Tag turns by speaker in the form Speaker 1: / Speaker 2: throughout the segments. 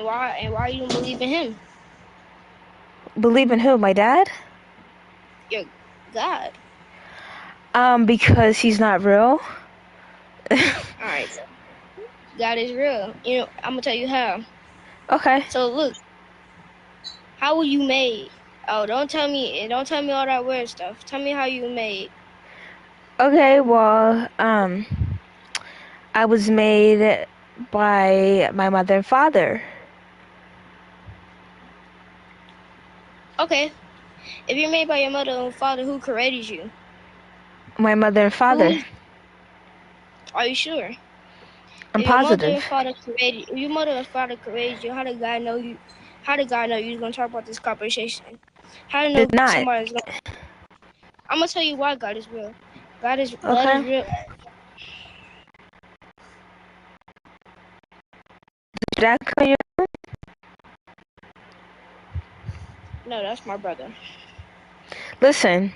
Speaker 1: And why you don't believe in him?
Speaker 2: Believe in who? My dad?
Speaker 1: Your God.
Speaker 2: Because he's not real.
Speaker 1: All right, so God is real. I'm gonna tell you how.
Speaker 2: Okay.
Speaker 1: So look, how were you made? Oh, don't tell me all that weird stuff. Tell me how you made.
Speaker 2: Okay, well, I was made by my mother and father.
Speaker 1: Okay, if you're made by your mother and father, who created you?
Speaker 2: My mother and father.
Speaker 1: Who are you sure?
Speaker 2: I'm
Speaker 1: If your mother
Speaker 2: positive.
Speaker 1: and father created, if your mother and father created you, how did God know you? How did God know you was gonna talk about this conversation? How did
Speaker 2: Did
Speaker 1: know
Speaker 2: not.
Speaker 1: somebody's gonna? I'm gonna tell you why God is real. God is
Speaker 2: Okay.
Speaker 1: real.
Speaker 2: Did that come your
Speaker 1: No, that's my brother.
Speaker 2: Listen,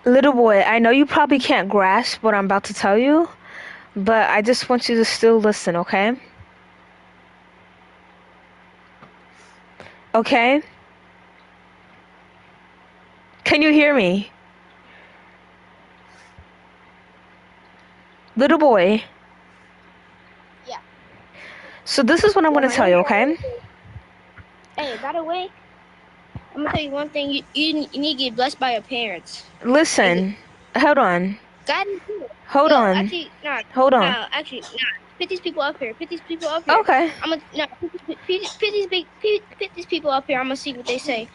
Speaker 2: little boy, I know you probably can't grasp what I'm about to tell you, but I just want you to still listen, okay? Okay? Can you hear me? Little boy.
Speaker 1: Yeah.
Speaker 2: So this is what I'm
Speaker 1: Yeah,
Speaker 2: going to
Speaker 1: my
Speaker 2: tell you,
Speaker 1: name.
Speaker 2: okay?
Speaker 1: Hey, by the way, I'm gonna tell you one thing. You need to get blessed by your parents. Like
Speaker 2: Listen. Hold on.
Speaker 1: God is good.
Speaker 2: Hold
Speaker 1: Yo,
Speaker 2: on.
Speaker 1: actually, nah,
Speaker 2: Hold on.
Speaker 1: nah, actually, nah. Put these people up here. Put these people up here.
Speaker 2: Okay.
Speaker 1: I'm gonna nah, put these people up here. I'm gonna see what they say.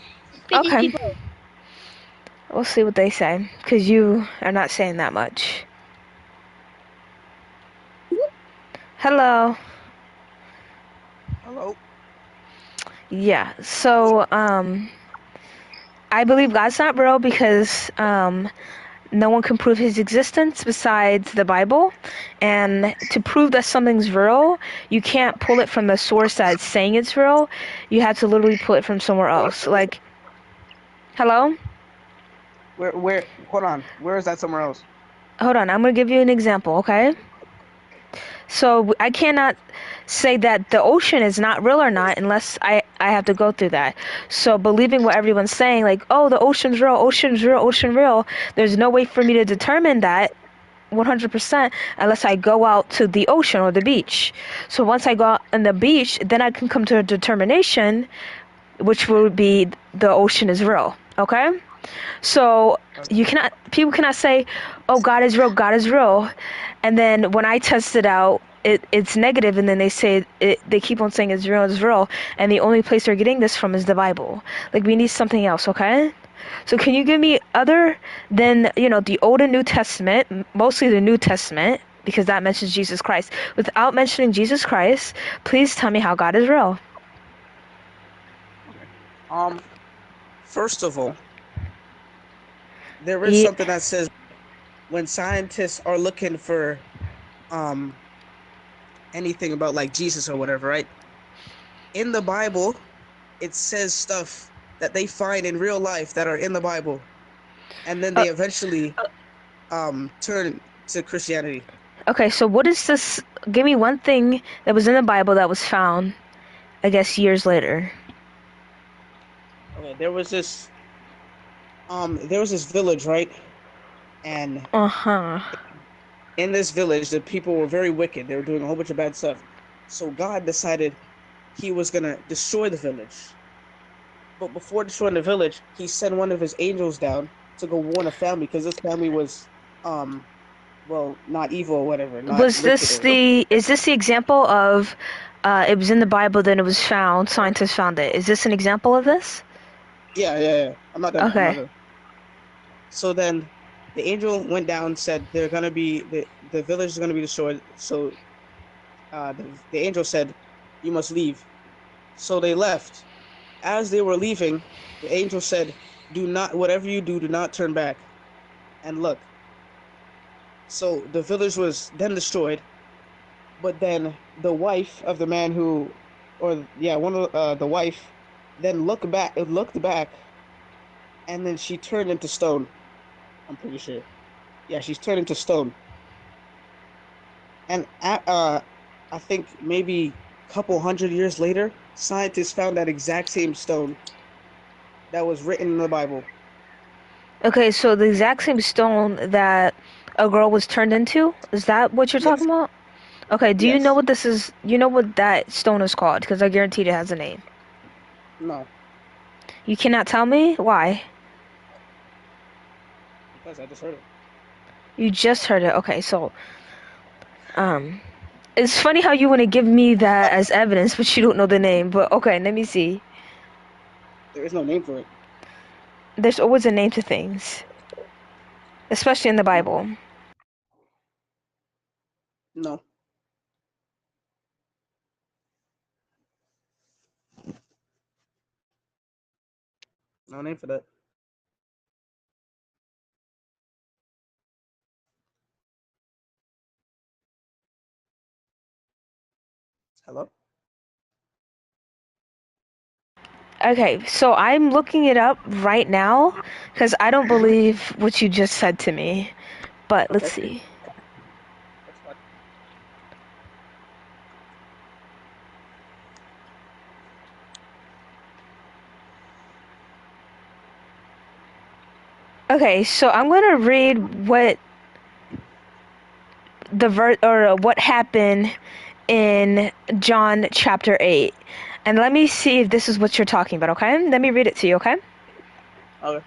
Speaker 1: Put these
Speaker 2: Okay.
Speaker 1: people.
Speaker 2: We'll see what they say, because you are not saying that much. Hello.
Speaker 3: Hello.
Speaker 2: Yeah. So, I believe God's not real because, no one can prove his existence besides the Bible. And to prove that something's real, you can't pull it from the source that's saying it's real. You have to literally pull it from somewhere else. Like, hello?
Speaker 3: Where? Hold on. Where is that somewhere else?
Speaker 2: Hold on, I'm gonna give you an example, okay? So I cannot say that the ocean is not real or not unless I have to go through that. So believing what everyone's saying, like, oh, the ocean's real, ocean's real, ocean real, there's no way for me to determine that 100% unless I go out to the ocean or the beach. So once I go out on the beach, then I can come to a determination, which would be the ocean is real, okay? So people cannot say, oh, God is real, God is real. And then when I test it out, it's negative, and then they say they keep on saying it's real, and the only place they're getting this from is the Bible. Like, we need something else, okay? So can you give me other than, the Old and New Testament, mostly the New Testament, because that mentions Jesus Christ. Without mentioning Jesus Christ, please tell me how God is real.
Speaker 3: Okay. First of all, there is
Speaker 2: Yeah.
Speaker 3: something that says when scientists are looking for um anything about like Jesus or whatever, right? In the Bible, it says stuff that they find in real life that are in the Bible, and then
Speaker 2: Uh,
Speaker 3: they eventually turn to Christianity.
Speaker 2: okay, so what is this? Give me one thing that was in the Bible that was found, I guess, years later.
Speaker 3: Okay, there was this village, right? And
Speaker 2: Uh-huh.
Speaker 3: in this village, the people were very wicked. They were doing a whole bunch of bad stuff. So God decided he was gonna destroy the village. But before destroying the village, he sent one of his angels down to go warn a family because this family was, um, well, not evil or whatever, not wicked or.
Speaker 2: Is this the example of, it was in the Bible, then it was found, scientists found it. Is this an example of this?
Speaker 3: Yeah, yeah, yeah. I'm not done. I'm not
Speaker 2: Okay.
Speaker 3: done. So then, the angel went down, said they're gonna be the village is gonna be destroyed. So, the angel said, "You must leave." So they left. As they were leaving, the angel said, "Do not, whatever you do, do not turn back." And look, so the village was then destroyed, but then the wife of the man who, or yeah, one of the wife, then looked back, and then she turned into stone. I'm pretty sure. Yeah, she's turned into stone. And I think maybe. couple hundred years later, scientists found that exact same stone that was written in the Bible.
Speaker 2: Okay, so the exact same stone that a girl was turned into? Is that what you're
Speaker 3: Yes.
Speaker 2: talking about? Okay, do you know
Speaker 3: Yes.
Speaker 2: what this is? You know what that stone is called? Because I guarantee it has a name.
Speaker 3: No.
Speaker 2: You cannot tell me? Why?
Speaker 3: Because I just heard it.
Speaker 2: You just heard it. Okay, so, um, it's funny how you want to give me that as evidence, but you don't know the name. But okay, let me see.
Speaker 3: There is no name for it.
Speaker 2: There's always a name to things, especially in the Bible.
Speaker 3: No. No name for that. Hello?
Speaker 2: Okay, so I'm looking it up right now because I don't believe what you just said to me. But let's
Speaker 3: Okay.
Speaker 2: see.
Speaker 3: That's fine.
Speaker 2: Okay, so I'm gonna read what what happened in John chapter 8. And let me see if this is what you're talking about, okay? Let me read it to you, okay?
Speaker 3: Okay.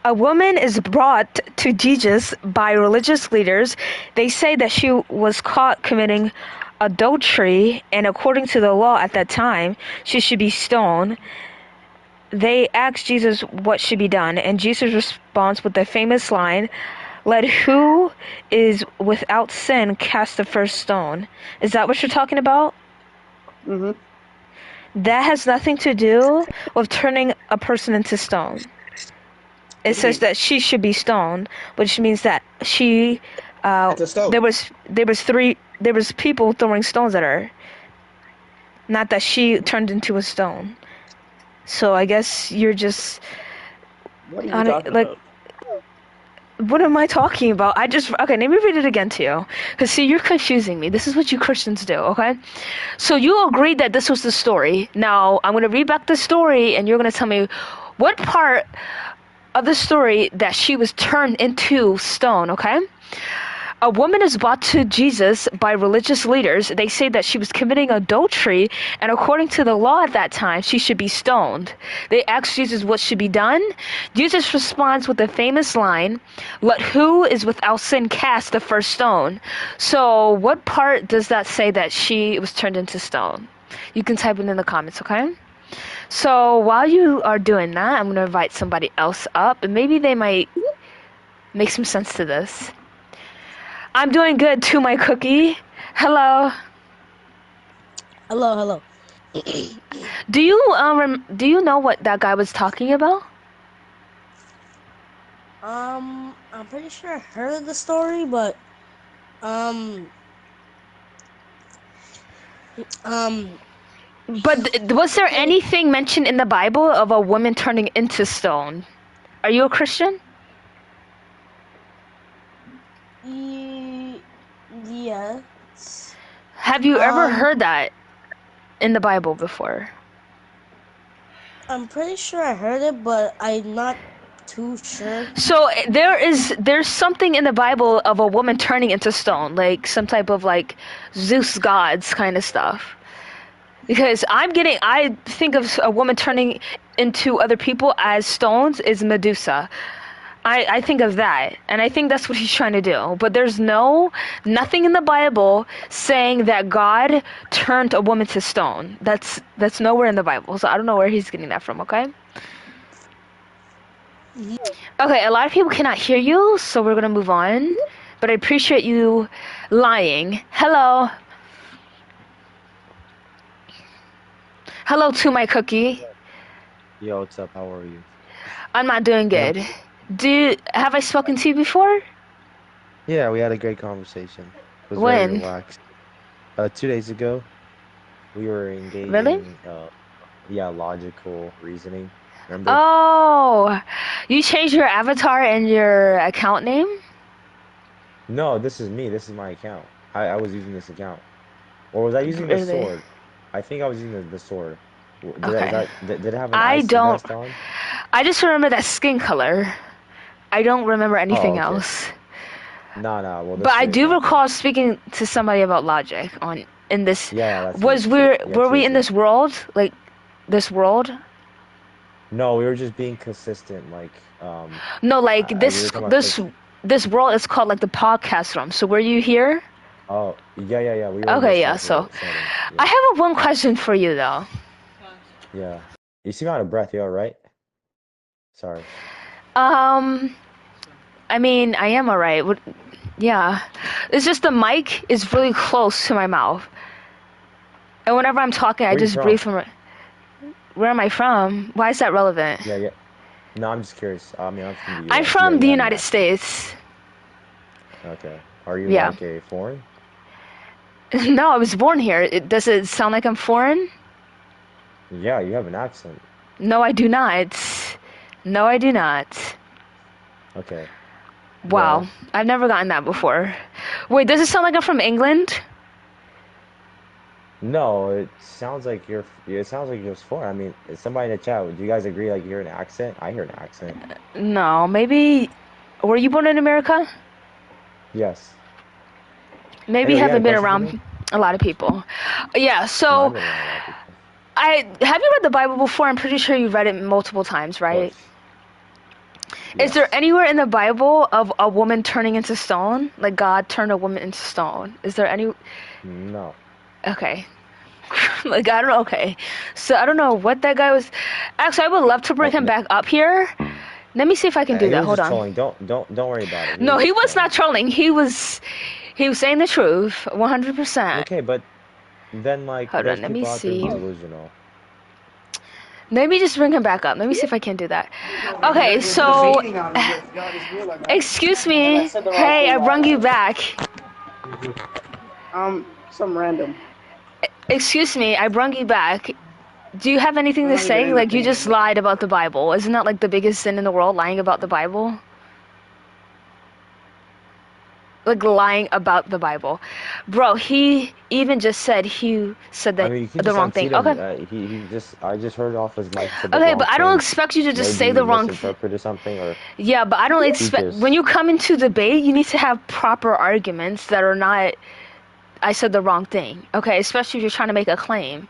Speaker 2: A woman is brought to Jesus by religious leaders. They say that she was caught committing adultery, and according to the law at that time, she should be stoned. They ask Jesus what should be done, and Jesus responds with the famous line, "Let who is without sin cast the first stone." Is that what you're talking about?
Speaker 3: Mm-hmm.
Speaker 2: That has nothing to do with turning a person into stone. It
Speaker 3: What do you
Speaker 2: says
Speaker 3: mean?
Speaker 2: that she should be stoned, which means that she,
Speaker 3: It's a stone.
Speaker 2: there was people throwing stones at her, not that she turned into a stone. So I guess you're just
Speaker 3: What are you
Speaker 2: on it,
Speaker 3: talking
Speaker 2: like,
Speaker 3: about?
Speaker 2: what am I talking about? Okay, let me read it again to you. Because, see, you're confusing me. This is what you Christians do, okay? So you agreed that this was the story. Now, I'm going to read back the story, and you're going to tell me what part of the story that she was turned into stone, okay? A woman is brought to Jesus by religious leaders. They say that she was committing adultery, and according to the law at that time, she should be stoned. They ask Jesus what should be done. Jesus responds with the famous line, "Let who is without sin cast the first stone." So, what part does that say that she was turned into stone? You can type it in the comments, okay? So, while you are doing that, I'm going to invite somebody else up, and maybe they might make some sense to this. I'm doing good too, my cookie. Hello.
Speaker 4: Hello.
Speaker 2: Do you know what that guy was talking about?
Speaker 4: I'm pretty sure I heard of the story, but um, um,
Speaker 2: But was there anything mentioned in the Bible of a woman turning into stone? Are you a Christian?
Speaker 4: yes.
Speaker 2: Have you ever
Speaker 4: Um,
Speaker 2: heard that in the Bible before?
Speaker 4: I'm pretty sure I heard it, but I'm not too sure.
Speaker 2: So there's something in the Bible of a woman turning into stone, like some type of like Zeus gods kind of stuff. Because I think of a woman turning into other people as stones is Medusa. I think of that, and I think that's what he's trying to do. But there's nothing in the Bible saying that God turned a woman to stone. That's nowhere in the Bible, so I don't know where he's getting that from, okay? Okay, a lot of people cannot hear you, so we're gonna move on. But I appreciate you lying. Hello. Hello to my cookie.
Speaker 5: Yo, what's up? How are you?
Speaker 2: I'm not doing good. Have I spoken to you before?
Speaker 5: Yeah, we had a great conversation. It was very
Speaker 2: When?
Speaker 5: relaxed. 2 days ago, we were
Speaker 2: Really?
Speaker 5: engaging, yeah, logical reasoning. Remember?
Speaker 2: Oh, you changed your avatar and your account name?
Speaker 5: No, this is me. This is my account. I was using this account. Or was I using the
Speaker 2: Really?
Speaker 5: sword? I think I was using the sword.
Speaker 2: Okay.
Speaker 5: Did it have an
Speaker 2: I
Speaker 5: ice
Speaker 2: don't.
Speaker 5: vest on?
Speaker 2: I just remember that skin color. I don't remember
Speaker 5: Oh,
Speaker 2: anything
Speaker 5: okay.
Speaker 2: else.
Speaker 5: Nah. Well,
Speaker 2: But
Speaker 5: this
Speaker 2: I
Speaker 5: is
Speaker 2: do
Speaker 5: okay.
Speaker 2: recall speaking to somebody about logic on in this.
Speaker 5: Yeah, that's me
Speaker 2: Was
Speaker 5: too.
Speaker 2: we
Speaker 5: Yeah,
Speaker 2: were we in
Speaker 5: Tuesday.
Speaker 2: this world like this world?
Speaker 5: No, we were just being consistent.
Speaker 2: No, like
Speaker 5: We were
Speaker 2: this
Speaker 5: talking about
Speaker 2: this this world is called like the podcast room. So were you here?
Speaker 5: Oh, yeah. We were in
Speaker 2: Okay,
Speaker 5: this
Speaker 2: yeah.
Speaker 5: type
Speaker 2: So
Speaker 5: of setting.
Speaker 2: I
Speaker 5: Yeah,
Speaker 2: have a one question for you though.
Speaker 5: yeah. You seem out of breath. You all right? Sorry.
Speaker 2: Um, I mean, I am alright. Yeah, it's just the mic is really close to my mouth, and whenever I'm talking, I
Speaker 5: Where you
Speaker 2: just breathe
Speaker 5: from?
Speaker 2: from it. Where am I from? Why is that relevant?
Speaker 5: Yeah. No, I'm just curious. I mean, I'm from the
Speaker 2: I'm
Speaker 5: U.S.
Speaker 2: from
Speaker 5: You
Speaker 2: the
Speaker 5: have an
Speaker 2: United
Speaker 5: accent.
Speaker 2: States.
Speaker 5: Okay. Are you
Speaker 2: Yeah.
Speaker 5: like a foreign?
Speaker 2: No, I was born here. Does it sound like I'm foreign?
Speaker 5: Yeah, you have an accent.
Speaker 2: No, I do not. No, I do not.
Speaker 5: Okay. Go
Speaker 2: Wow,
Speaker 5: on.
Speaker 2: I've never gotten that before. Wait, does it sound like I'm from England?
Speaker 5: No, it sounds like It sounds like you're foreign. I mean, somebody in the chat. Do you guys agree? Like, you hear an accent? I hear an accent.
Speaker 2: No, maybe. Were you born in America?
Speaker 5: Yes.
Speaker 2: Maybe you
Speaker 5: Anyway, you had a
Speaker 2: haven't been
Speaker 5: question for me?
Speaker 2: around a lot of people. Yeah,
Speaker 5: No, I've
Speaker 2: so
Speaker 5: been around a lot of people.
Speaker 2: I have you read the Bible before? I'm pretty sure you read it multiple times,
Speaker 5: Of
Speaker 2: right?
Speaker 5: course.
Speaker 2: Is there
Speaker 5: Yes.
Speaker 2: anywhere in the Bible of a woman turning into stone? Like God turned a woman into stone? Is there any?
Speaker 5: No.
Speaker 2: Okay. Like I don't know. Okay, so I don't know what that guy was. Actually, I would love to bring him
Speaker 5: No,
Speaker 2: back up here. Let me see if I can do
Speaker 5: he
Speaker 2: that.
Speaker 5: was
Speaker 2: Hold
Speaker 5: just
Speaker 2: on.
Speaker 5: trolling. Don't worry about it. He
Speaker 2: No,
Speaker 5: was
Speaker 2: he
Speaker 5: just
Speaker 2: was not
Speaker 5: trolling.
Speaker 2: trolling. He was saying the truth, 100%.
Speaker 5: Okay, but then
Speaker 2: Hold
Speaker 5: there's
Speaker 2: on. Let me
Speaker 5: people out there who's
Speaker 2: see.
Speaker 5: delusional.
Speaker 2: Let me just bring him back up. Let me see if I can do that. Okay,
Speaker 3: You're
Speaker 2: so
Speaker 3: debating on me with y'all just real, man.
Speaker 2: excuse
Speaker 3: And I
Speaker 2: me.
Speaker 3: said the wrong
Speaker 2: Hey,
Speaker 3: thing
Speaker 2: I
Speaker 3: last
Speaker 2: brung you
Speaker 3: time.
Speaker 2: back.
Speaker 3: Some random.
Speaker 2: Excuse me, I brung you back. Do you have anything
Speaker 3: I'm
Speaker 2: to
Speaker 3: not even
Speaker 2: say?
Speaker 3: in the
Speaker 2: Like you
Speaker 3: thing
Speaker 2: just
Speaker 3: anymore.
Speaker 2: lied about the Bible. Isn't that like the biggest sin in the world, lying about the Bible? Like lying about the Bible. Bro, he even just said he said
Speaker 5: I
Speaker 2: that
Speaker 5: mean, you can
Speaker 2: the
Speaker 5: just
Speaker 2: wrong thing.
Speaker 5: unseat him.
Speaker 2: Okay.
Speaker 5: I just heard off his mic said the
Speaker 2: Okay,
Speaker 5: wrong
Speaker 2: but I don't
Speaker 5: thing.
Speaker 2: expect you to just
Speaker 5: Maybe
Speaker 2: say
Speaker 5: he
Speaker 2: the wrong thing.
Speaker 5: misinterpreted something, or
Speaker 2: Yeah, but I don't
Speaker 5: he
Speaker 2: expect when
Speaker 5: just.
Speaker 2: you come into debate, you need to have proper arguments that are not I said the wrong thing. Okay, especially if you're trying to make a claim.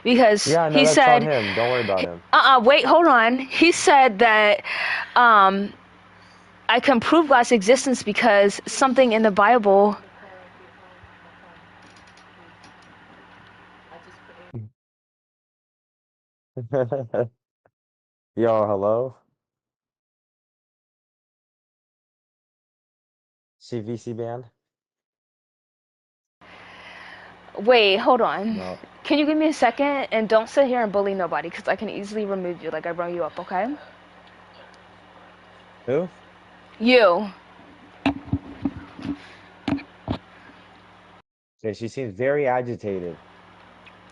Speaker 2: Because
Speaker 5: Yeah, no,
Speaker 2: he
Speaker 5: that's on
Speaker 2: said,
Speaker 5: him. Don't worry about him.
Speaker 2: wait, hold on. He said that I can prove God's existence because something in the Bible.
Speaker 5: Yo, hello? CVC band?
Speaker 2: Wait, hold on.
Speaker 5: No.
Speaker 2: Can you give me a second and don't sit here and bully nobody because I can easily remove you like I brought you up, okay?
Speaker 5: Who?
Speaker 2: You.
Speaker 5: Okay, she seems very agitated.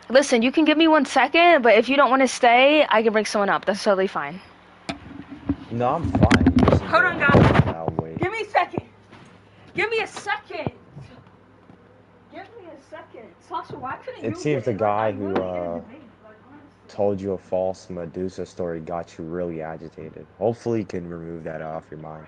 Speaker 2: Listen, you can give me 1 second, but if you don't want to stay, I can bring someone up. That's totally fine.
Speaker 5: No, I'm fine. You just seem
Speaker 2: Hold
Speaker 5: very
Speaker 2: on, guys.
Speaker 5: agitated. I'll wait.
Speaker 2: Give me a second. Give me a second. Give me a second. Sasha, why couldn't
Speaker 5: It
Speaker 2: you
Speaker 5: seems
Speaker 2: get
Speaker 5: the
Speaker 2: it? Like,
Speaker 5: guy
Speaker 2: I'm
Speaker 5: who
Speaker 2: really in a debate. Like, honestly.
Speaker 5: told you a false Medusa story got you really agitated. Hopefully you can remove that off your mind.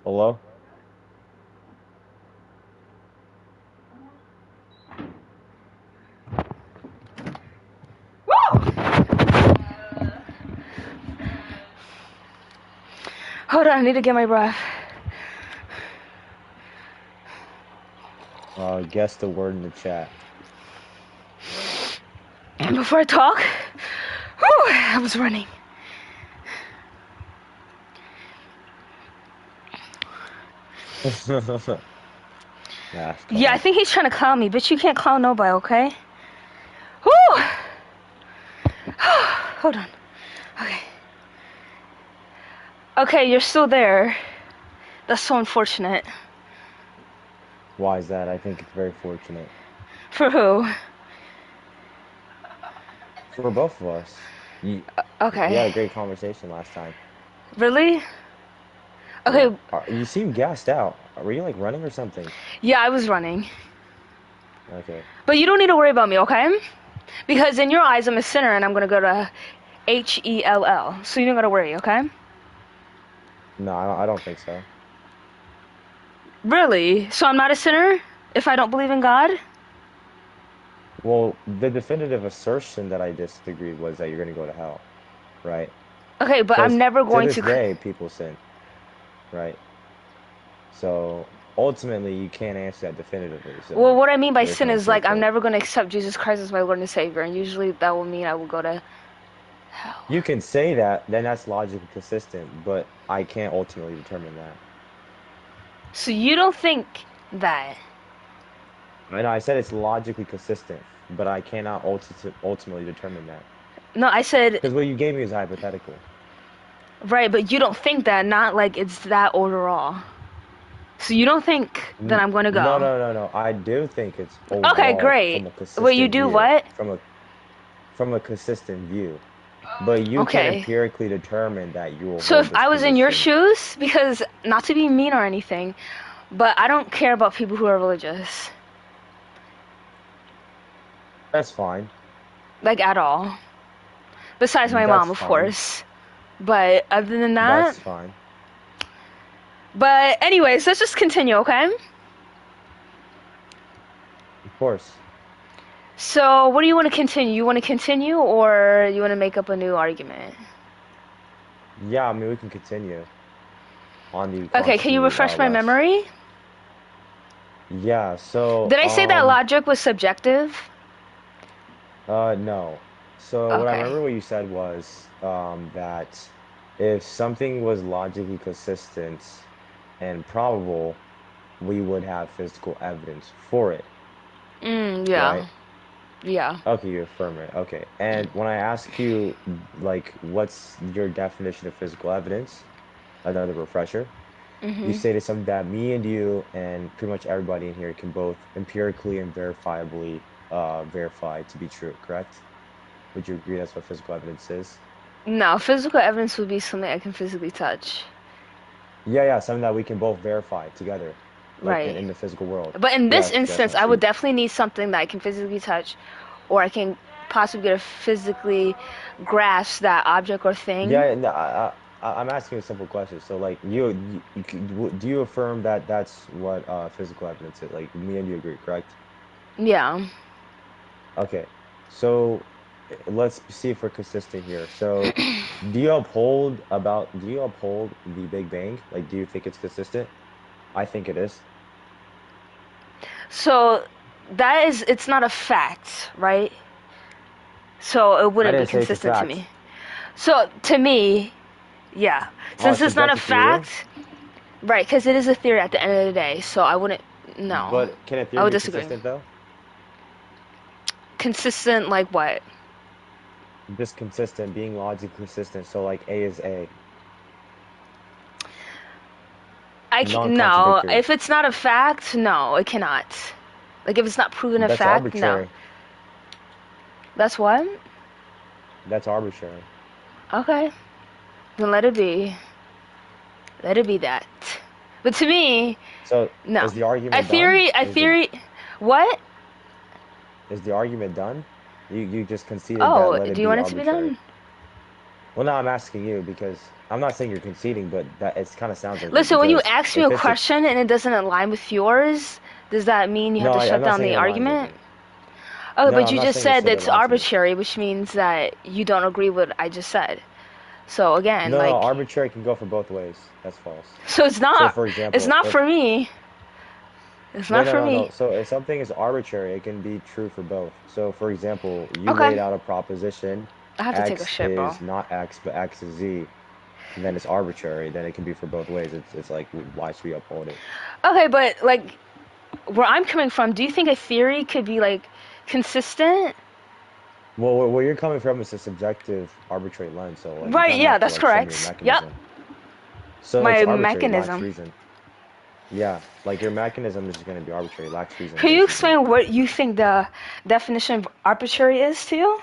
Speaker 5: Hello?
Speaker 2: Woo! on, I need to get my breath.
Speaker 5: Guess the word in the chat.
Speaker 2: And before I talk, whew, I was running.
Speaker 5: Yeah,
Speaker 2: Yeah, I think he's trying to clown me, but you can't clown nobody, okay? Whew! Hold on. Okay. Okay, you're still there. That's so unfortunate.
Speaker 5: Why is that? I think it's very fortunate
Speaker 2: For who?
Speaker 5: for both of us. We
Speaker 2: Okay.
Speaker 5: had a great conversation last time.
Speaker 2: Really? Okay.
Speaker 5: Yeah. You seem gassed out. Were you like running or something?
Speaker 2: Yeah, I was running.
Speaker 5: Okay.
Speaker 2: But you don't need to worry about me, okay? Because in your eyes, I'm a sinner, and I'm gonna go to Hell. So you don't gotta worry, okay?
Speaker 5: No, I don't think so.
Speaker 2: Really? So I'm not a sinner if I don't believe in God?
Speaker 5: Well, the definitive assertion that I disagreed was that you're going to go to hell, right?
Speaker 2: Okay, but
Speaker 5: 'Cause
Speaker 2: I'm never going
Speaker 5: to
Speaker 2: to.
Speaker 5: this day, people sin, right? So ultimately, you can't answer that definitively. So
Speaker 2: Well, what I mean by
Speaker 5: there's
Speaker 2: sin
Speaker 5: no
Speaker 2: is like I'm
Speaker 5: circle.
Speaker 2: never going to accept Jesus Christ as my Lord and Savior, and usually that will mean I will go to hell.
Speaker 5: You can say that, then that's logically consistent, but I can't ultimately determine that.
Speaker 2: So you don't think that?
Speaker 5: I know I said it's logically consistent, but I cannot ultimately determine that.
Speaker 2: No, I said
Speaker 5: Because what you gave me is hypothetical.
Speaker 2: right, but you don't think that. Not like it's that overall. So you don't think that I'm going to go?
Speaker 5: No. I do think it's overall
Speaker 2: Okay, great.
Speaker 5: from a consistent
Speaker 2: Wait, you do
Speaker 5: view.
Speaker 2: what?
Speaker 5: From a consistent view. But you can
Speaker 2: Okay.
Speaker 5: empirically determine that you will
Speaker 2: So
Speaker 5: hold
Speaker 2: if
Speaker 5: this
Speaker 2: I was in your
Speaker 5: position.
Speaker 2: shoes, because not to be mean or anything, but I don't care about people who are religious,
Speaker 5: That's fine.
Speaker 2: like at all. Besides my
Speaker 5: That's
Speaker 2: mom, of
Speaker 5: fine.
Speaker 2: course. But other than that,
Speaker 5: That's fine.
Speaker 2: but anyways, let's just continue, okay?
Speaker 5: Of course.
Speaker 2: So what do you want to continue? You want to continue, or you want to make up a new argument?
Speaker 5: Yeah, I mean, we can continue on the
Speaker 2: Okay, can you refresh my
Speaker 5: last.
Speaker 2: memory?
Speaker 5: Yeah, so
Speaker 2: Did I say that logic was subjective?
Speaker 5: no. So what I
Speaker 2: Okay.
Speaker 5: remember what you said was that if something was logically consistent and probable, we would have physical evidence for it,
Speaker 2: Yeah.
Speaker 5: right?
Speaker 2: Yeah.
Speaker 5: Okay, you affirm it. Okay. And when I ask you, like, what's your definition of physical evidence? Another refresher. You stated something that me and you and pretty much everybody in here can both empirically and verifiably verify to be true, correct? Would you agree that's what physical evidence is?
Speaker 2: No, physical evidence would be something I can physically touch.
Speaker 5: Yeah, something that we can both verify together, like
Speaker 2: Right.
Speaker 5: in the physical world.
Speaker 2: But in this
Speaker 5: Yes,
Speaker 2: instance, I would definitely need something that I can physically touch, or I can possibly get a physically grasp that object or thing.
Speaker 5: Yeah, no, I'm asking a simple question. So, like, do you affirm that that's what physical evidence is? Like, me and you agree, correct?
Speaker 2: Yeah.
Speaker 5: Okay, so let's see if we're consistent here. So, do you uphold the Big Bang? Like, do you think it's consistent? I think it is.
Speaker 2: So it's not a fact, right? So it
Speaker 5: I
Speaker 2: wouldn't be
Speaker 5: didn't say it's a
Speaker 2: consistent to
Speaker 5: fact.
Speaker 2: me. So to me, yeah,
Speaker 5: Oh,
Speaker 2: since
Speaker 5: so
Speaker 2: it's not
Speaker 5: that's
Speaker 2: a
Speaker 5: a theory?
Speaker 2: fact, right? Because it is a theory at the end of the day. So I wouldn't. No,
Speaker 5: But can a
Speaker 2: I
Speaker 5: theory
Speaker 2: would
Speaker 5: be
Speaker 2: disagree.
Speaker 5: consistent though?
Speaker 2: Consistent, like what?
Speaker 5: Just consistent, being logically consistent. So, like, A is A,
Speaker 2: No.
Speaker 5: non-contradictory.
Speaker 2: If it's not a fact, no, it cannot. Like if it's not proven a
Speaker 5: That's
Speaker 2: fact, no.
Speaker 5: arbitrary.
Speaker 2: That's what?
Speaker 5: That's arbitrary.
Speaker 2: Okay, then let it be. Let it be that. But to me,
Speaker 5: So,
Speaker 2: no.
Speaker 5: is the argument done?
Speaker 2: What?
Speaker 5: Is the argument done? You just conceded that
Speaker 2: Oh,
Speaker 5: let it
Speaker 2: do you
Speaker 5: be
Speaker 2: want it to be
Speaker 5: arbitrary.
Speaker 2: done?
Speaker 5: Well, no, I'm asking you because I'm not saying you're conceding, but that it kind of sounds like it
Speaker 2: Listen, when you
Speaker 5: because
Speaker 2: ask me a
Speaker 5: if it's a
Speaker 2: question and it doesn't align with yours, does that mean you have
Speaker 5: no,
Speaker 2: to shut
Speaker 5: I'm not
Speaker 2: down
Speaker 5: saying
Speaker 2: the
Speaker 5: it aligns with
Speaker 2: argument?
Speaker 5: me.
Speaker 2: Oh,
Speaker 5: No,
Speaker 2: but
Speaker 5: I'm
Speaker 2: you
Speaker 5: not
Speaker 2: just
Speaker 5: saying it
Speaker 2: said
Speaker 5: should
Speaker 2: that's
Speaker 5: align to me.
Speaker 2: arbitrary, which means that you don't agree with what I just said. So again,
Speaker 5: No,
Speaker 2: like,
Speaker 5: arbitrary can go for both ways. That's false.
Speaker 2: so it's
Speaker 5: So,
Speaker 2: not.
Speaker 5: for
Speaker 2: It's
Speaker 5: example,
Speaker 2: not
Speaker 5: if
Speaker 2: for me. It's
Speaker 5: no,
Speaker 2: not
Speaker 5: no,
Speaker 2: for
Speaker 5: no, no.
Speaker 2: me.
Speaker 5: So if something is arbitrary, it can be true for both. So, for example, you laid
Speaker 2: Okay.
Speaker 5: out a proposition,
Speaker 2: I have to take a
Speaker 5: X
Speaker 2: shit, bro.
Speaker 5: is not X, but X is Z, and then it's arbitrary. Then it can be for both ways. It's like, why should we uphold it?
Speaker 2: Okay, but like, where I'm coming from, do you think a theory could be like consistent?
Speaker 5: Well, where you're coming from is a subjective, arbitrary lens. So, like, you
Speaker 2: Right,
Speaker 5: kind of
Speaker 2: yeah,
Speaker 5: have to
Speaker 2: that's
Speaker 5: like show me your
Speaker 2: correct. Yep.
Speaker 5: mechanism. So it's
Speaker 2: My
Speaker 5: arbitrary, lacks
Speaker 2: mechanism.
Speaker 5: reason. Yeah, like your mechanism is going to be arbitrary, lacks reason,
Speaker 2: Can you
Speaker 5: basically.
Speaker 2: explain what you think the definition of arbitrary is to you?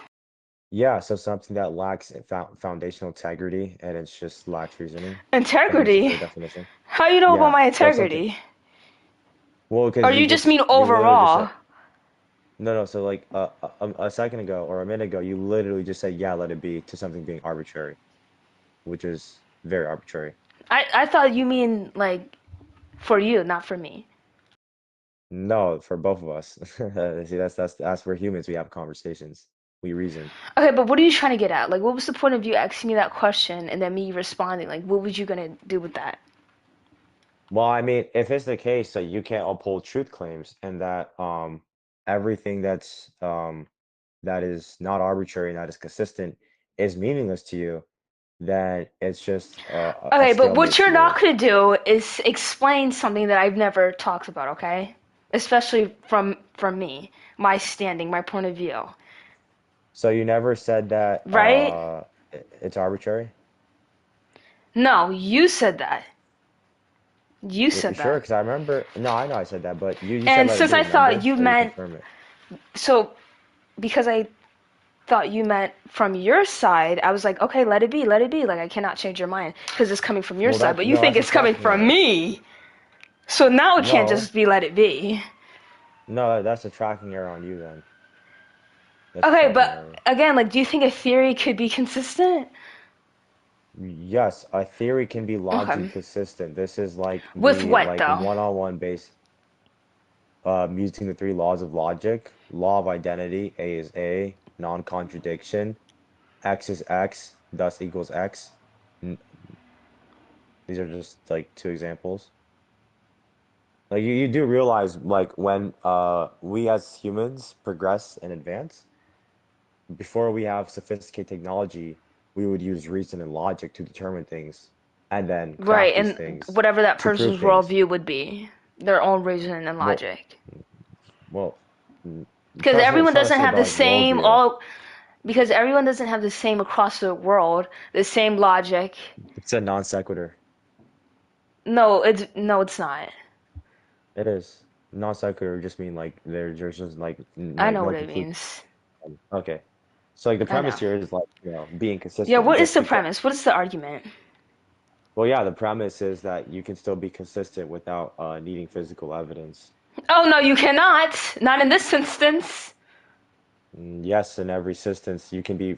Speaker 5: Yeah, so something that lacks foundational integrity and it's just lacks reasoning. I think it's a
Speaker 2: Integrity.
Speaker 5: fair definition.
Speaker 2: How you know about
Speaker 5: Yeah,
Speaker 2: my
Speaker 5: so something.
Speaker 2: integrity?
Speaker 5: Well,
Speaker 2: Or
Speaker 5: because
Speaker 2: you just mean
Speaker 5: you literally just
Speaker 2: overall?
Speaker 5: said no, no. So like a second ago or a minute ago, you literally just said yeah, let it be to something being arbitrary, which is very arbitrary.
Speaker 2: I thought you mean like for you, not for me.
Speaker 5: No, for both of us. See, that's we're humans. We have conversations. We reason.
Speaker 2: Okay, but what are you trying to get at? Like, what was the point of you asking me that question and then me responding? Like, what was you gonna do with that?
Speaker 5: Well, I mean, if it's the case that you can't uphold truth claims and that everything that is not arbitrary and that is consistent is meaningless to you, then it's just a
Speaker 2: Okay, but what
Speaker 5: stalemate
Speaker 2: you're
Speaker 5: to
Speaker 2: not
Speaker 5: you.
Speaker 2: gonna do is explain something that I've never talked about, okay? Especially from me, my standing, my point of view,
Speaker 5: So you never said that
Speaker 2: right?
Speaker 5: it's arbitrary?
Speaker 2: No, you said that. You
Speaker 5: You
Speaker 2: said
Speaker 5: sure?
Speaker 2: that.
Speaker 5: Because I remember, no, I know I said that, but you said
Speaker 2: And
Speaker 5: let it
Speaker 2: since
Speaker 5: be,
Speaker 2: I thought
Speaker 5: remember?
Speaker 2: you
Speaker 5: Or you
Speaker 2: meant
Speaker 5: confirm it?
Speaker 2: so because I thought you meant from your side, I was like, okay, let it be, let it be. Like I cannot change your mind because it's coming from your
Speaker 5: Well,
Speaker 2: side,
Speaker 5: that
Speaker 2: but you
Speaker 5: no,
Speaker 2: think
Speaker 5: that's a
Speaker 2: it's coming
Speaker 5: tracking
Speaker 2: from
Speaker 5: error.
Speaker 2: me. So now it can't
Speaker 5: No,
Speaker 2: just be let it be.
Speaker 5: no, that's a tracking error on you then. That's a
Speaker 2: Okay,
Speaker 5: tracking
Speaker 2: but
Speaker 5: error.
Speaker 2: again, like, do you think a theory could be consistent?
Speaker 5: Yes, a theory can be logically
Speaker 2: Okay.
Speaker 5: consistent. This is like
Speaker 2: With
Speaker 5: the
Speaker 2: what
Speaker 5: like
Speaker 2: though?
Speaker 5: one-on-one base using the three laws of logic. Law of identity, A is A, non-contradiction, X is X, thus equals X. N- These are just like two examples. Like you do realize like when we as humans progress and advance, before we have sophisticated technology, we would use reason and logic to determine things and then
Speaker 2: Right,
Speaker 5: craft these
Speaker 2: and
Speaker 5: things
Speaker 2: whatever that
Speaker 5: to prove
Speaker 2: person's
Speaker 5: things.
Speaker 2: worldview would be, their own reason and
Speaker 5: Well,
Speaker 2: logic.
Speaker 5: well, mm,
Speaker 2: Because
Speaker 5: it's
Speaker 2: everyone
Speaker 5: hard to
Speaker 2: doesn't
Speaker 5: say
Speaker 2: have the
Speaker 5: about like
Speaker 2: same
Speaker 5: worldview.
Speaker 2: all. Because everyone doesn't have the same across the world, the same logic.
Speaker 5: It's a non sequitur.
Speaker 2: No, it's not.
Speaker 5: It is. Non sequitur just mean like there's just like
Speaker 2: I
Speaker 5: like
Speaker 2: know
Speaker 5: no
Speaker 2: what it
Speaker 5: conclusion.
Speaker 2: means.
Speaker 5: Okay. So like the
Speaker 2: I
Speaker 5: premise
Speaker 2: know.
Speaker 5: here is like, being
Speaker 2: Yeah,
Speaker 5: consistent
Speaker 2: what is
Speaker 5: just
Speaker 2: the
Speaker 5: because.
Speaker 2: premise? What is the argument?
Speaker 5: Well, yeah, the premise is that you can still be consistent without needing physical evidence.
Speaker 2: Oh no, you cannot. Not in this instance.
Speaker 5: Yes, in every instance, you can be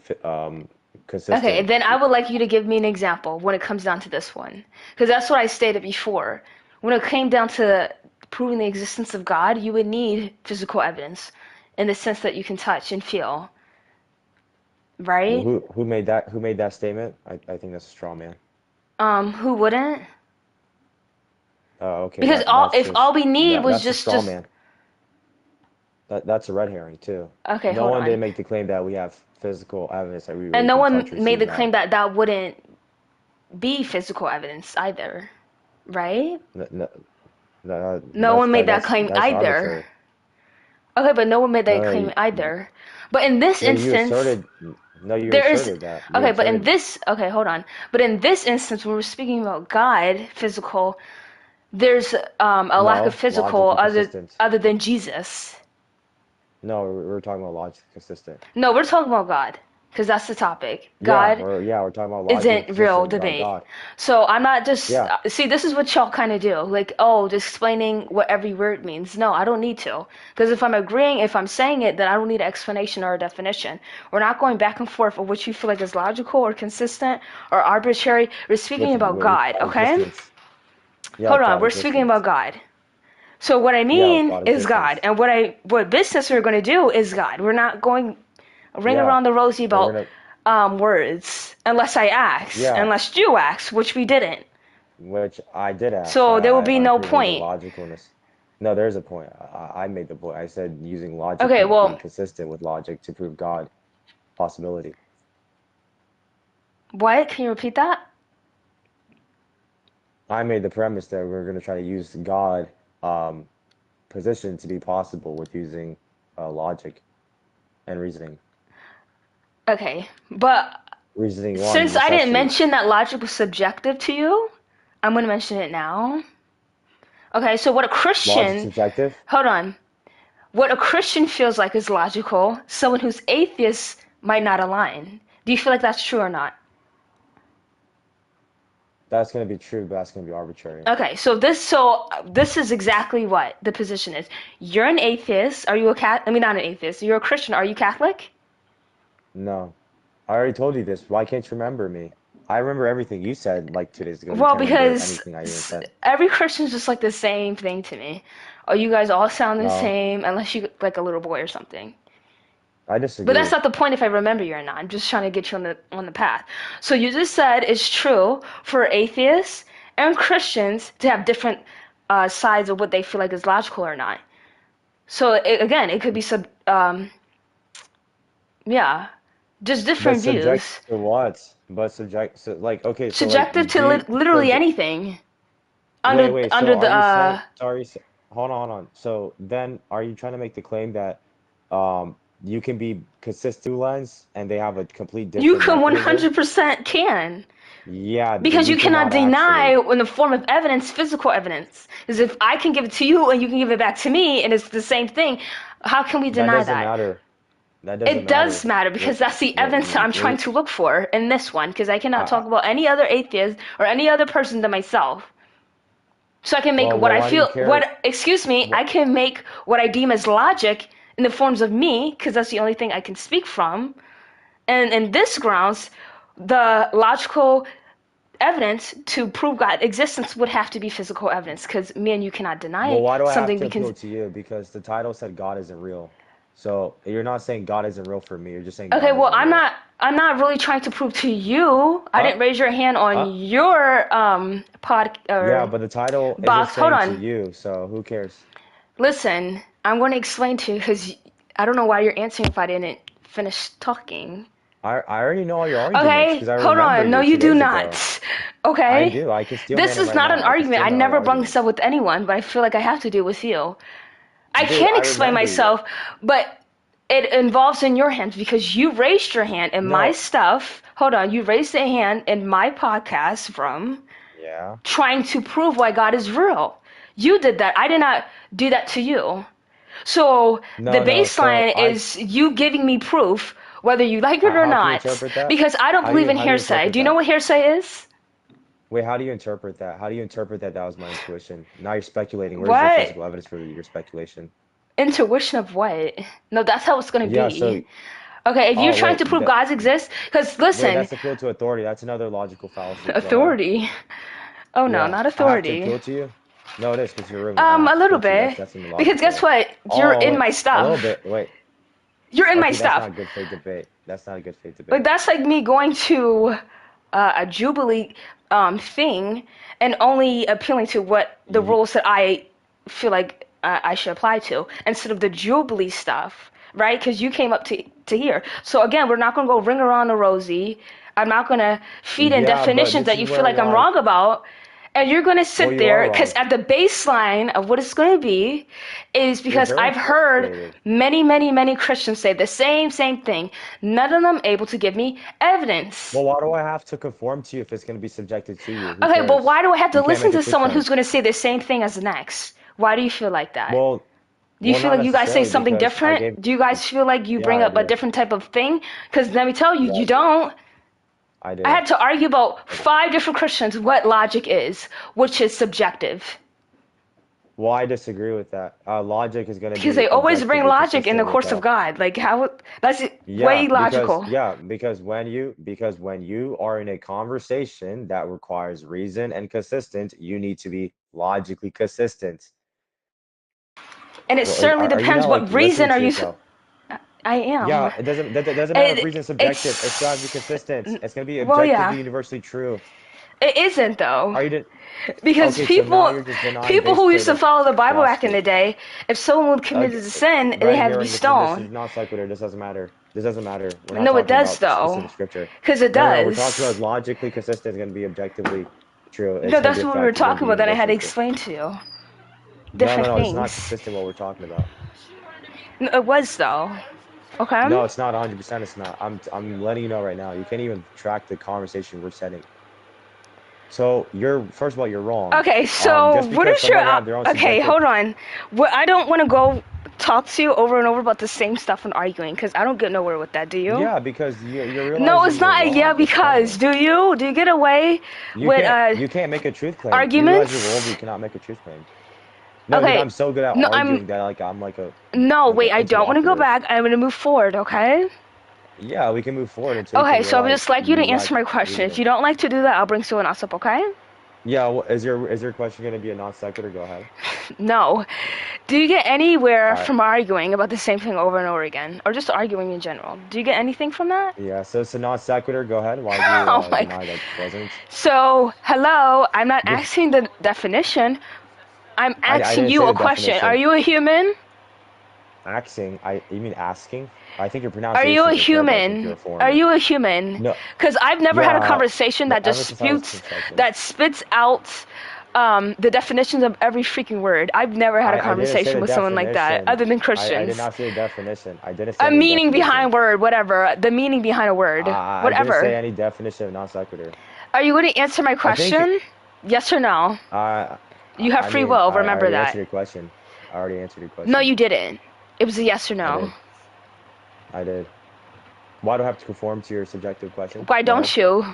Speaker 2: Okay,
Speaker 5: consistent.
Speaker 2: then I would like you to give me an example when it comes down to this one. Because that's what I stated before. When it came down to proving the existence of God, you would need physical evidence in the sense that you can touch and feel, right?
Speaker 5: Who made that statement? I think that's a straw man.
Speaker 2: Who wouldn't?
Speaker 5: Okay,
Speaker 2: Because if all we need was
Speaker 5: that's a
Speaker 2: just
Speaker 5: straw
Speaker 2: just
Speaker 5: man. That's a red herring too.
Speaker 2: okay,
Speaker 5: No
Speaker 2: hold
Speaker 5: one
Speaker 2: on.
Speaker 5: did make the claim that we have physical evidence that
Speaker 2: And
Speaker 5: we
Speaker 2: no
Speaker 5: can
Speaker 2: one
Speaker 5: touch or
Speaker 2: made
Speaker 5: see
Speaker 2: the claim
Speaker 5: God.
Speaker 2: that that wouldn't be physical evidence either, right?
Speaker 5: No, no, no,
Speaker 2: No one made that claim
Speaker 5: that's
Speaker 2: either.
Speaker 5: arbitrary.
Speaker 2: Okay, but no one made
Speaker 5: No,
Speaker 2: that
Speaker 5: no,
Speaker 2: claim either. But in this
Speaker 5: you
Speaker 2: instance,
Speaker 5: asserted. No, you
Speaker 2: there is
Speaker 5: asserted that. You
Speaker 2: okay, but in
Speaker 5: asserted.
Speaker 2: this okay, hold on. But in this instance, when we're speaking about God, physical, there's a lack of
Speaker 5: No,
Speaker 2: physical
Speaker 5: logically consistent.
Speaker 2: other than Jesus.
Speaker 5: No, we're talking about logically consistent.
Speaker 2: No, we're talking about God because that's the topic.
Speaker 5: Yeah,
Speaker 2: God
Speaker 5: we're talking about logically
Speaker 2: isn't real
Speaker 5: consistent about
Speaker 2: debate.
Speaker 5: God.
Speaker 2: So I'm not just
Speaker 5: Yeah,
Speaker 2: see. This is what y'all kind of do, like oh, just explaining what every word means. No, I don't need to, because if I'm agreeing, if I'm saying it, then I don't need an explanation or a definition. We're not going back and forth of what you feel like is logical or consistent or arbitrary. We're speaking about
Speaker 5: with
Speaker 2: God,
Speaker 5: God
Speaker 2: okay?
Speaker 5: existence. Yeah,
Speaker 2: Hold
Speaker 5: with
Speaker 2: on,
Speaker 5: God
Speaker 2: we're speaking
Speaker 5: existence.
Speaker 2: about God. So what I
Speaker 5: Yeah, with
Speaker 2: mean
Speaker 5: God
Speaker 2: is God,
Speaker 5: existence.
Speaker 2: and what business we're going to do is God. We're not going ring
Speaker 5: Yeah,
Speaker 2: around the rosy
Speaker 5: we're
Speaker 2: about
Speaker 5: gonna
Speaker 2: words. unless I asked,
Speaker 5: Yeah,
Speaker 2: unless you asked, which we didn't.
Speaker 5: which I did ask.
Speaker 2: So there will be
Speaker 5: I
Speaker 2: no
Speaker 5: presented
Speaker 2: point.
Speaker 5: logicalness. No, there's a point. I made the point. I said using logic
Speaker 2: Okay,
Speaker 5: and being
Speaker 2: well,
Speaker 5: consistent with logic to prove God possibility.
Speaker 2: what? Can you repeat that?
Speaker 5: I made the premise that we're going to try to use God um, position to be possible with using logic and reasoning.
Speaker 2: Okay, but
Speaker 5: Reasoning one,
Speaker 2: since I didn't
Speaker 5: necessity.
Speaker 2: mention that logic was subjective to you, I'm going to mention it now. Okay, so what a
Speaker 5: Logic
Speaker 2: Christian,
Speaker 5: subjective?
Speaker 2: hold on, what a Christian feels like is logical, someone who's atheist might not align. Do you feel like that's true or not?
Speaker 5: That's going to be true, but that's going to be arbitrary.
Speaker 2: Okay, so this is exactly what the position is. You're an atheist. Are you a Catholic? I mean, not an atheist. You're a Christian. Are you Catholic?
Speaker 5: No. I already told you this. Why can't you remember me? I remember everything you said like 2 days ago. You
Speaker 2: Well,
Speaker 5: can't remember
Speaker 2: because
Speaker 5: anything I even said.
Speaker 2: every Christian's just like the same thing to me. Or you guys all sound the
Speaker 5: No,
Speaker 2: same, unless you like a little boy or something.
Speaker 5: I
Speaker 2: But that's
Speaker 5: disagree.
Speaker 2: not the point if I remember you or not. I'm just trying to get you on the path. So you just said it's true for atheists and Christians to have different sides of what they feel like is logical or not. So again, it could be yeah, just
Speaker 5: But
Speaker 2: different
Speaker 5: subject
Speaker 2: views.
Speaker 5: to what? But subject, so like, okay, so like,
Speaker 2: Subjective
Speaker 5: do
Speaker 2: to
Speaker 5: you, so
Speaker 2: literally anything
Speaker 5: wait, so
Speaker 2: under
Speaker 5: are
Speaker 2: the
Speaker 5: you saying, hold on. So then are you trying to make the claim that you can be consistent two lines and they have a complete
Speaker 2: you
Speaker 5: different
Speaker 2: can
Speaker 5: mechanism?
Speaker 2: 100% can.
Speaker 5: Yeah, but
Speaker 2: Because
Speaker 5: you
Speaker 2: you cannot
Speaker 5: cannot
Speaker 2: deny
Speaker 5: actually.
Speaker 2: in the form of evidence, physical evidence. Because if I can give it to you and you can give it back to me and it's the same thing, how can we
Speaker 5: That
Speaker 2: deny
Speaker 5: doesn't
Speaker 2: that?
Speaker 5: matter. That doesn't
Speaker 2: It does
Speaker 5: matter.
Speaker 2: matter
Speaker 5: What,
Speaker 2: because that's the evidence that I'm trying
Speaker 5: what,
Speaker 2: to look for in this one. Because I cannot
Speaker 5: I,
Speaker 2: talk about any other atheist or any other person than myself. So I can make what
Speaker 5: well,
Speaker 2: I
Speaker 5: why do you
Speaker 2: feel,
Speaker 5: care?
Speaker 2: excuse me,
Speaker 5: What,
Speaker 2: I can make what I deem as logic in the forms of me, because that's the only thing I can speak from. And in this grounds, the logical evidence to prove God existence would have to be physical evidence, because me and you cannot
Speaker 5: well,
Speaker 2: deny
Speaker 5: why do I have
Speaker 2: something
Speaker 5: to
Speaker 2: we can.
Speaker 5: appeal to you? Because the title said God isn't real. So you're not saying God isn't real for me. You're just saying
Speaker 2: Okay,
Speaker 5: God
Speaker 2: well,
Speaker 5: isn't real.
Speaker 2: I'm not really trying to prove to you. I
Speaker 5: Huh?
Speaker 2: didn't raise your hand on
Speaker 5: Huh?
Speaker 2: your pod
Speaker 5: Yeah,
Speaker 2: or
Speaker 5: but the title isn't
Speaker 2: box. Hold
Speaker 5: saying to
Speaker 2: on.
Speaker 5: you, so who cares?
Speaker 2: Listen, I'm going to explain to you because I don't know why you're answering if I didn't finish talking.
Speaker 5: I already know all your arguments
Speaker 2: Okay,
Speaker 5: because I
Speaker 2: hold
Speaker 5: remember
Speaker 2: on. No,
Speaker 5: you
Speaker 2: you
Speaker 5: two
Speaker 2: do
Speaker 5: days ago.
Speaker 2: not.
Speaker 5: I
Speaker 2: Okay?
Speaker 5: do. I can steel
Speaker 2: This
Speaker 5: man him
Speaker 2: is
Speaker 5: right
Speaker 2: not an
Speaker 5: now. I can
Speaker 2: argument.
Speaker 5: steel
Speaker 2: I
Speaker 5: man all your
Speaker 2: never brought this
Speaker 5: arguments.
Speaker 2: up with anyone, but I feel like I have to do it with you. I
Speaker 5: Dude,
Speaker 2: can
Speaker 5: I
Speaker 2: explain
Speaker 5: remember you.
Speaker 2: myself, but it involves in your hands because you raised your hand in my
Speaker 5: No.
Speaker 2: stuff. Hold on, you raised a hand in my podcast from
Speaker 5: Yeah.
Speaker 2: trying to prove why God is real. You did that. I did not do that to you. So the
Speaker 5: No, no. So
Speaker 2: baseline is you giving me proof, whether you like it or
Speaker 5: how can you
Speaker 2: not,
Speaker 5: interpret that?
Speaker 2: because I don't believe in
Speaker 5: How do you
Speaker 2: hearsay.
Speaker 5: interpret
Speaker 2: Do you know
Speaker 5: that?
Speaker 2: what hearsay is?
Speaker 5: Wait, how do you interpret that? How do you interpret that that was my intuition? Now you're speculating. Where's your
Speaker 2: What?
Speaker 5: physical evidence for your speculation?
Speaker 2: Intuition of what? No, that's how it's going to
Speaker 5: Yeah, so
Speaker 2: be. Okay, if you're
Speaker 5: oh
Speaker 2: trying
Speaker 5: wait,
Speaker 2: to prove God's exist, because listen,
Speaker 5: that's appeal to authority. That's another logical fallacy. Go ahead.
Speaker 2: authority. Oh no,
Speaker 5: Yeah,
Speaker 2: not
Speaker 5: I have to
Speaker 2: authority.
Speaker 5: appeal to you. No, it is because you're rude. I
Speaker 2: A
Speaker 5: have to
Speaker 2: little
Speaker 5: appeal to you.
Speaker 2: bit.
Speaker 5: That's
Speaker 2: Because guess
Speaker 5: illogical.
Speaker 2: what? You're
Speaker 5: Oh
Speaker 2: in
Speaker 5: wait,
Speaker 2: my
Speaker 5: a little
Speaker 2: stuff.
Speaker 5: bit. Wait.
Speaker 2: You're in my
Speaker 5: Okay, that's not
Speaker 2: stuff.
Speaker 5: a good faith debate. That's not a good faith
Speaker 2: Like
Speaker 5: debate.
Speaker 2: that's like me going to a Jubilee thing and only appealing to what the
Speaker 5: Ye-
Speaker 2: rules that I feel like I should apply to instead of the Jubilee stuff, right? Because you came up to here. So again, we're not gonna go ring around the rosy. I'm not gonna feed in
Speaker 5: Yeah, but
Speaker 2: definitions
Speaker 5: this
Speaker 2: that
Speaker 5: is
Speaker 2: you feel
Speaker 5: where
Speaker 2: like I'm wrong about. And you're gonna
Speaker 5: well,
Speaker 2: sit
Speaker 5: you are
Speaker 2: there because
Speaker 5: wrong.
Speaker 2: at the baseline of what it's gonna be is
Speaker 5: You're
Speaker 2: because
Speaker 5: very
Speaker 2: I've heard
Speaker 5: frustrated.
Speaker 2: many Christians say the same thing. None of them able to give me evidence.
Speaker 5: Well, why do I have to conform to you if it's going to be subjected to you? Who
Speaker 2: Okay, but
Speaker 5: cares?
Speaker 2: why do I have to
Speaker 5: You can't
Speaker 2: listen
Speaker 5: make a
Speaker 2: to
Speaker 5: choice
Speaker 2: someone
Speaker 5: for
Speaker 2: who's
Speaker 5: me.
Speaker 2: going to say the same thing as the next? Why do you feel like that?
Speaker 5: Well,
Speaker 2: Do you feel
Speaker 5: not
Speaker 2: like you guys say
Speaker 5: necessarily
Speaker 2: something
Speaker 5: because I
Speaker 2: different?
Speaker 5: gave.
Speaker 2: Do you guys feel like you
Speaker 5: Yeah,
Speaker 2: bring
Speaker 5: I
Speaker 2: up a
Speaker 5: do.
Speaker 2: different type of thing? Because let me tell you,
Speaker 5: Yeah,
Speaker 2: you don't.
Speaker 5: I
Speaker 2: I
Speaker 5: do.
Speaker 2: had to argue about
Speaker 5: I do.
Speaker 2: 5 different Christians what logic is, which is subjective.
Speaker 5: Well, I disagree with that. Logic is going to
Speaker 2: Because they
Speaker 5: be
Speaker 2: always bring
Speaker 5: objectively
Speaker 2: logic in the
Speaker 5: consistent with
Speaker 2: course of God. Like how that's way logical.
Speaker 5: because when you are in a conversation that requires reason and consistent, you need to be logically consistent.
Speaker 2: And it
Speaker 5: Well,
Speaker 2: certainly
Speaker 5: are you
Speaker 2: depends
Speaker 5: not like
Speaker 2: what
Speaker 5: listening
Speaker 2: reason are
Speaker 5: to
Speaker 2: you
Speaker 5: yourself?
Speaker 2: I am.
Speaker 5: Yeah, it doesn't. That doesn't matter if reason's subjective. It's gotta be
Speaker 2: It's
Speaker 5: consistent. It's gonna be
Speaker 2: well,
Speaker 5: objectively,
Speaker 2: yeah.
Speaker 5: universally true.
Speaker 2: It isn't though.
Speaker 5: Are you did?
Speaker 2: Because
Speaker 5: Okay, so now
Speaker 2: people
Speaker 5: you're just denying
Speaker 2: people who
Speaker 5: basically
Speaker 2: used to
Speaker 5: the
Speaker 2: follow the Bible back in
Speaker 5: philosophy.
Speaker 2: the day, if someone committed a sin, they
Speaker 5: Red
Speaker 2: had to be
Speaker 5: herring. This is
Speaker 2: stoned.
Speaker 5: non sequitur. This doesn't matter. This doesn't matter. We're not
Speaker 2: No, it
Speaker 5: talking
Speaker 2: does
Speaker 5: about
Speaker 2: though.
Speaker 5: specific scripture.
Speaker 2: Because it
Speaker 5: No, we're talking about
Speaker 2: does.
Speaker 5: logically consistent. It's gonna be objectively true. It's
Speaker 2: No,
Speaker 5: gonna be
Speaker 2: that's
Speaker 5: a
Speaker 2: what we were
Speaker 5: fact. It's gonna
Speaker 2: talking
Speaker 5: be
Speaker 2: about. Then I had to
Speaker 5: universally true.
Speaker 2: explain to you
Speaker 5: No,
Speaker 2: different
Speaker 5: it's not
Speaker 2: things.
Speaker 5: consistent what we're talking about.
Speaker 2: No, it was though. Okay.
Speaker 5: No, it's not 100%. It's not. I'm letting you know right now. You can't even track the conversation we're setting. So first of all, you're wrong.
Speaker 2: Okay, so
Speaker 5: Just
Speaker 2: what
Speaker 5: because
Speaker 2: is your
Speaker 5: somebody have their own
Speaker 2: okay?
Speaker 5: subjective.
Speaker 2: Hold on. What I don't want to go talk to you over and over about the same stuff and arguing because I don't get nowhere with that. Do you?
Speaker 5: Yeah, because you're realizing
Speaker 2: No, it's
Speaker 5: you're
Speaker 2: not.
Speaker 5: wrong.
Speaker 2: Yeah,
Speaker 5: That's the
Speaker 2: because
Speaker 5: problem.
Speaker 2: do you get away
Speaker 5: You
Speaker 2: with
Speaker 5: can't make a truth claim.
Speaker 2: arguments?
Speaker 5: You realize you're old, but you cannot make a truth claim. No, because
Speaker 2: Okay.
Speaker 5: I'm so good at
Speaker 2: No,
Speaker 5: arguing that I'm like a
Speaker 2: No,
Speaker 5: like
Speaker 2: wait.
Speaker 5: an
Speaker 2: I don't want to go
Speaker 5: interlocutor.
Speaker 2: back. I'm gonna move forward. Okay.
Speaker 5: Yeah, we can move forward until you
Speaker 2: Okay.
Speaker 5: can
Speaker 2: So I would
Speaker 5: realize
Speaker 2: just like you to
Speaker 5: you
Speaker 2: answer
Speaker 5: lack
Speaker 2: my question. If
Speaker 5: reasoning.
Speaker 2: you don't like to do that, I'll bring someone else up. Okay?
Speaker 5: Yeah, well, is your question gonna be a non sequitur? Go ahead.
Speaker 2: No. Do you get anywhere
Speaker 5: All right.
Speaker 2: from arguing about the same thing over and over again, or just arguing in general? Do you get anything from that?
Speaker 5: Yeah, so it's a non sequitur. Go ahead. Why do you
Speaker 2: Oh my
Speaker 5: deny that it wasn't?
Speaker 2: So, hello, I'm not
Speaker 5: Just
Speaker 2: asking the definition. I'm
Speaker 5: I
Speaker 2: asking
Speaker 5: didn't
Speaker 2: you
Speaker 5: say
Speaker 2: a
Speaker 5: the
Speaker 2: question. Are
Speaker 5: definition.
Speaker 2: you a human?
Speaker 5: You mean asking? I think your
Speaker 2: Are you
Speaker 5: pronunciation
Speaker 2: a
Speaker 5: is incorrect. I think you're a
Speaker 2: human?
Speaker 5: foreigner.
Speaker 2: Are you a human?
Speaker 5: No,
Speaker 2: Because I've never had a
Speaker 5: yeah,
Speaker 2: conversation that
Speaker 5: ever since I was conception.
Speaker 2: that spits out the definitions of every freaking word. I've never had a
Speaker 5: I didn't say
Speaker 2: conversation
Speaker 5: the
Speaker 2: with someone like that,
Speaker 5: definition.
Speaker 2: other than
Speaker 5: I did
Speaker 2: Christians.
Speaker 5: not say the definition. I didn't say
Speaker 2: A
Speaker 5: any
Speaker 2: meaning
Speaker 5: definition.
Speaker 2: behind word, whatever. The meaning behind a word,
Speaker 5: I didn't say
Speaker 2: whatever.
Speaker 5: any definition of non sequitur.
Speaker 2: Are you going to answer my
Speaker 5: I think
Speaker 2: question? Yes or no? You have
Speaker 5: I
Speaker 2: free
Speaker 5: mean,
Speaker 2: will.
Speaker 5: I
Speaker 2: Remember
Speaker 5: already
Speaker 2: that.
Speaker 5: answered your question. I already answered your question.
Speaker 2: No, you didn't. It was a yes or
Speaker 5: I
Speaker 2: no.
Speaker 5: did. I did. Why do I have to conform to your subjective question?
Speaker 2: Why
Speaker 5: Go
Speaker 2: don't you?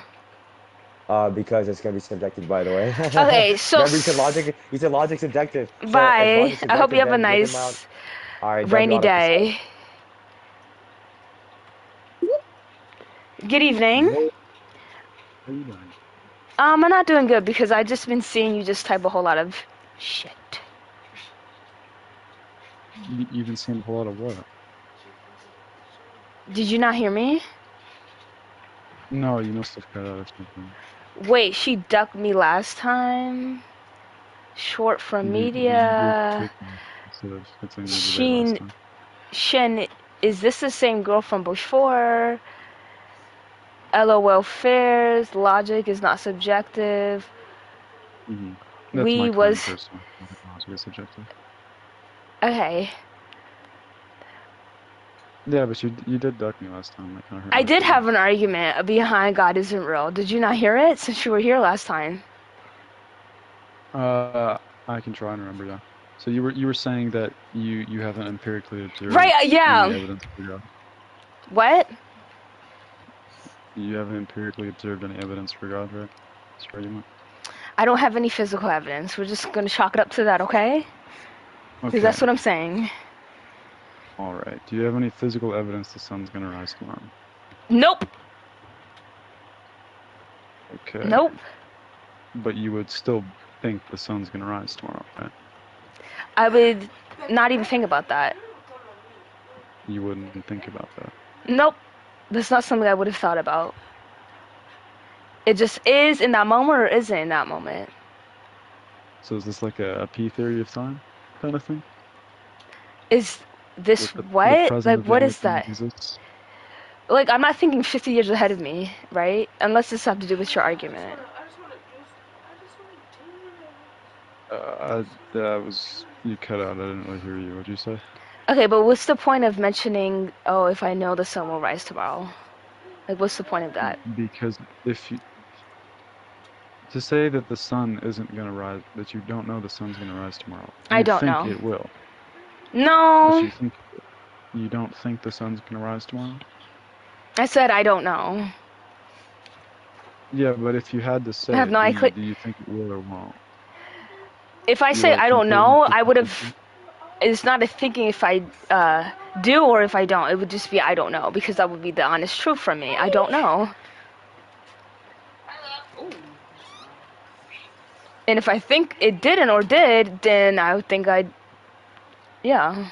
Speaker 5: ahead. Because it's gonna be subjective, by the way.
Speaker 2: Okay, so
Speaker 5: Remember, you said logic subjective. So if
Speaker 2: bye.
Speaker 5: logic's
Speaker 2: I hope you
Speaker 5: subjective,
Speaker 2: have a
Speaker 5: then within my
Speaker 2: nice
Speaker 5: all right,
Speaker 2: rainy
Speaker 5: Gabriel, have to say.
Speaker 2: day. Good evening.
Speaker 6: How you doing?
Speaker 2: I'm not doing good because I just been seeing you just type a whole lot of shit.
Speaker 6: You've been seeing a whole lot of what?
Speaker 2: Did you not hear me?
Speaker 6: No, you must have cut out or something.
Speaker 2: Wait, she ducked me last time. Short from media.
Speaker 6: Instead of hitting me the last
Speaker 2: Sheen,
Speaker 6: time.
Speaker 2: Shen, is this the same girl from before? LOL fares. Logic is not subjective.
Speaker 6: Mm-hmm. That's
Speaker 2: We
Speaker 6: my kind
Speaker 2: was
Speaker 6: of person. Logic is subjective.
Speaker 2: okay.
Speaker 6: Yeah, but you did duck me last time. That kind of hurt.
Speaker 2: I
Speaker 6: my
Speaker 2: did
Speaker 6: feelings.
Speaker 2: have an argument behind God isn't real. Did you not hear it since you were here last time?
Speaker 6: I can try and remember. Yeah. So you were saying that you haven't empirically observed
Speaker 2: Right,
Speaker 6: any
Speaker 2: yeah.
Speaker 6: evidence for God.
Speaker 2: What?
Speaker 6: You haven't empirically observed any evidence for God, right? That's your argument.
Speaker 2: I don't have any physical evidence. We're just gonna chalk it up to that, okay? Because
Speaker 6: Okay.
Speaker 2: that's what I'm saying.
Speaker 6: All right. Do you have any physical evidence the sun's gonna rise tomorrow?
Speaker 2: Nope.
Speaker 6: Okay.
Speaker 2: Nope.
Speaker 6: But you would still think the sun's gonna rise tomorrow, right?
Speaker 2: I would not even think about that.
Speaker 6: You wouldn't think about that.
Speaker 2: Nope. That's not something I would have thought about. It just is in that moment or isn't in that moment.
Speaker 6: So is this like a P theory of time kind of thing?
Speaker 2: Is this
Speaker 6: With the
Speaker 2: what?
Speaker 6: present
Speaker 2: Like,
Speaker 6: of
Speaker 2: what is
Speaker 6: everything
Speaker 2: that?
Speaker 6: exists?
Speaker 2: Like, I'm not thinking 50 years ahead of me, right? Unless this have to do with your argument.
Speaker 6: That was you cut out. I didn't really hear you. What'd you say?
Speaker 2: Okay, but what's the point of mentioning, oh, if I know the sun will rise tomorrow? Like, what's the point of that?
Speaker 6: Because if you to say that the sun isn't gonna rise, that you don't know the sun's gonna rise tomorrow.
Speaker 2: I don't
Speaker 6: think
Speaker 2: know.
Speaker 6: it will. But
Speaker 2: No,
Speaker 6: you think you don't think the sun's gonna rise tomorrow?
Speaker 2: I said I don't know.
Speaker 6: Yeah, but if you had to say,
Speaker 2: I have no idea.
Speaker 6: do you think it will or won't?
Speaker 2: If I
Speaker 6: You
Speaker 2: say
Speaker 6: like
Speaker 2: I don't
Speaker 6: confirm
Speaker 2: know,
Speaker 6: the
Speaker 2: I would have.
Speaker 6: conclusion?
Speaker 2: It's not a thinking if I do or if I don't. It would just be I don't know because that would be the honest truth from me. I don't know. And if I think it didn't or did, then I would think I'd. Yeah.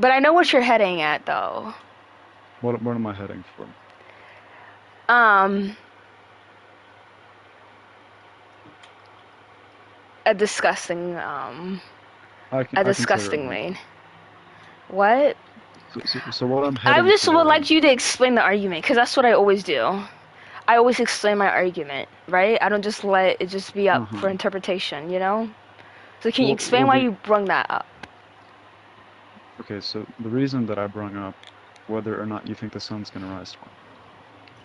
Speaker 2: But I know what you're heading at, though.
Speaker 6: What am I heading for?
Speaker 2: A disgusting,
Speaker 6: I can say
Speaker 2: disgusting
Speaker 6: right now.
Speaker 2: lane. What?
Speaker 6: So what I'm
Speaker 2: I
Speaker 6: heading
Speaker 2: just would
Speaker 6: for
Speaker 2: like you to explain the argument, because that's what I always do. I always explain my argument, right? I don't just let it just be up for interpretation, you know? So can you explain why you brought that up?
Speaker 6: Okay, so the reason that I brung up whether or not you think the sun's going to rise tomorrow.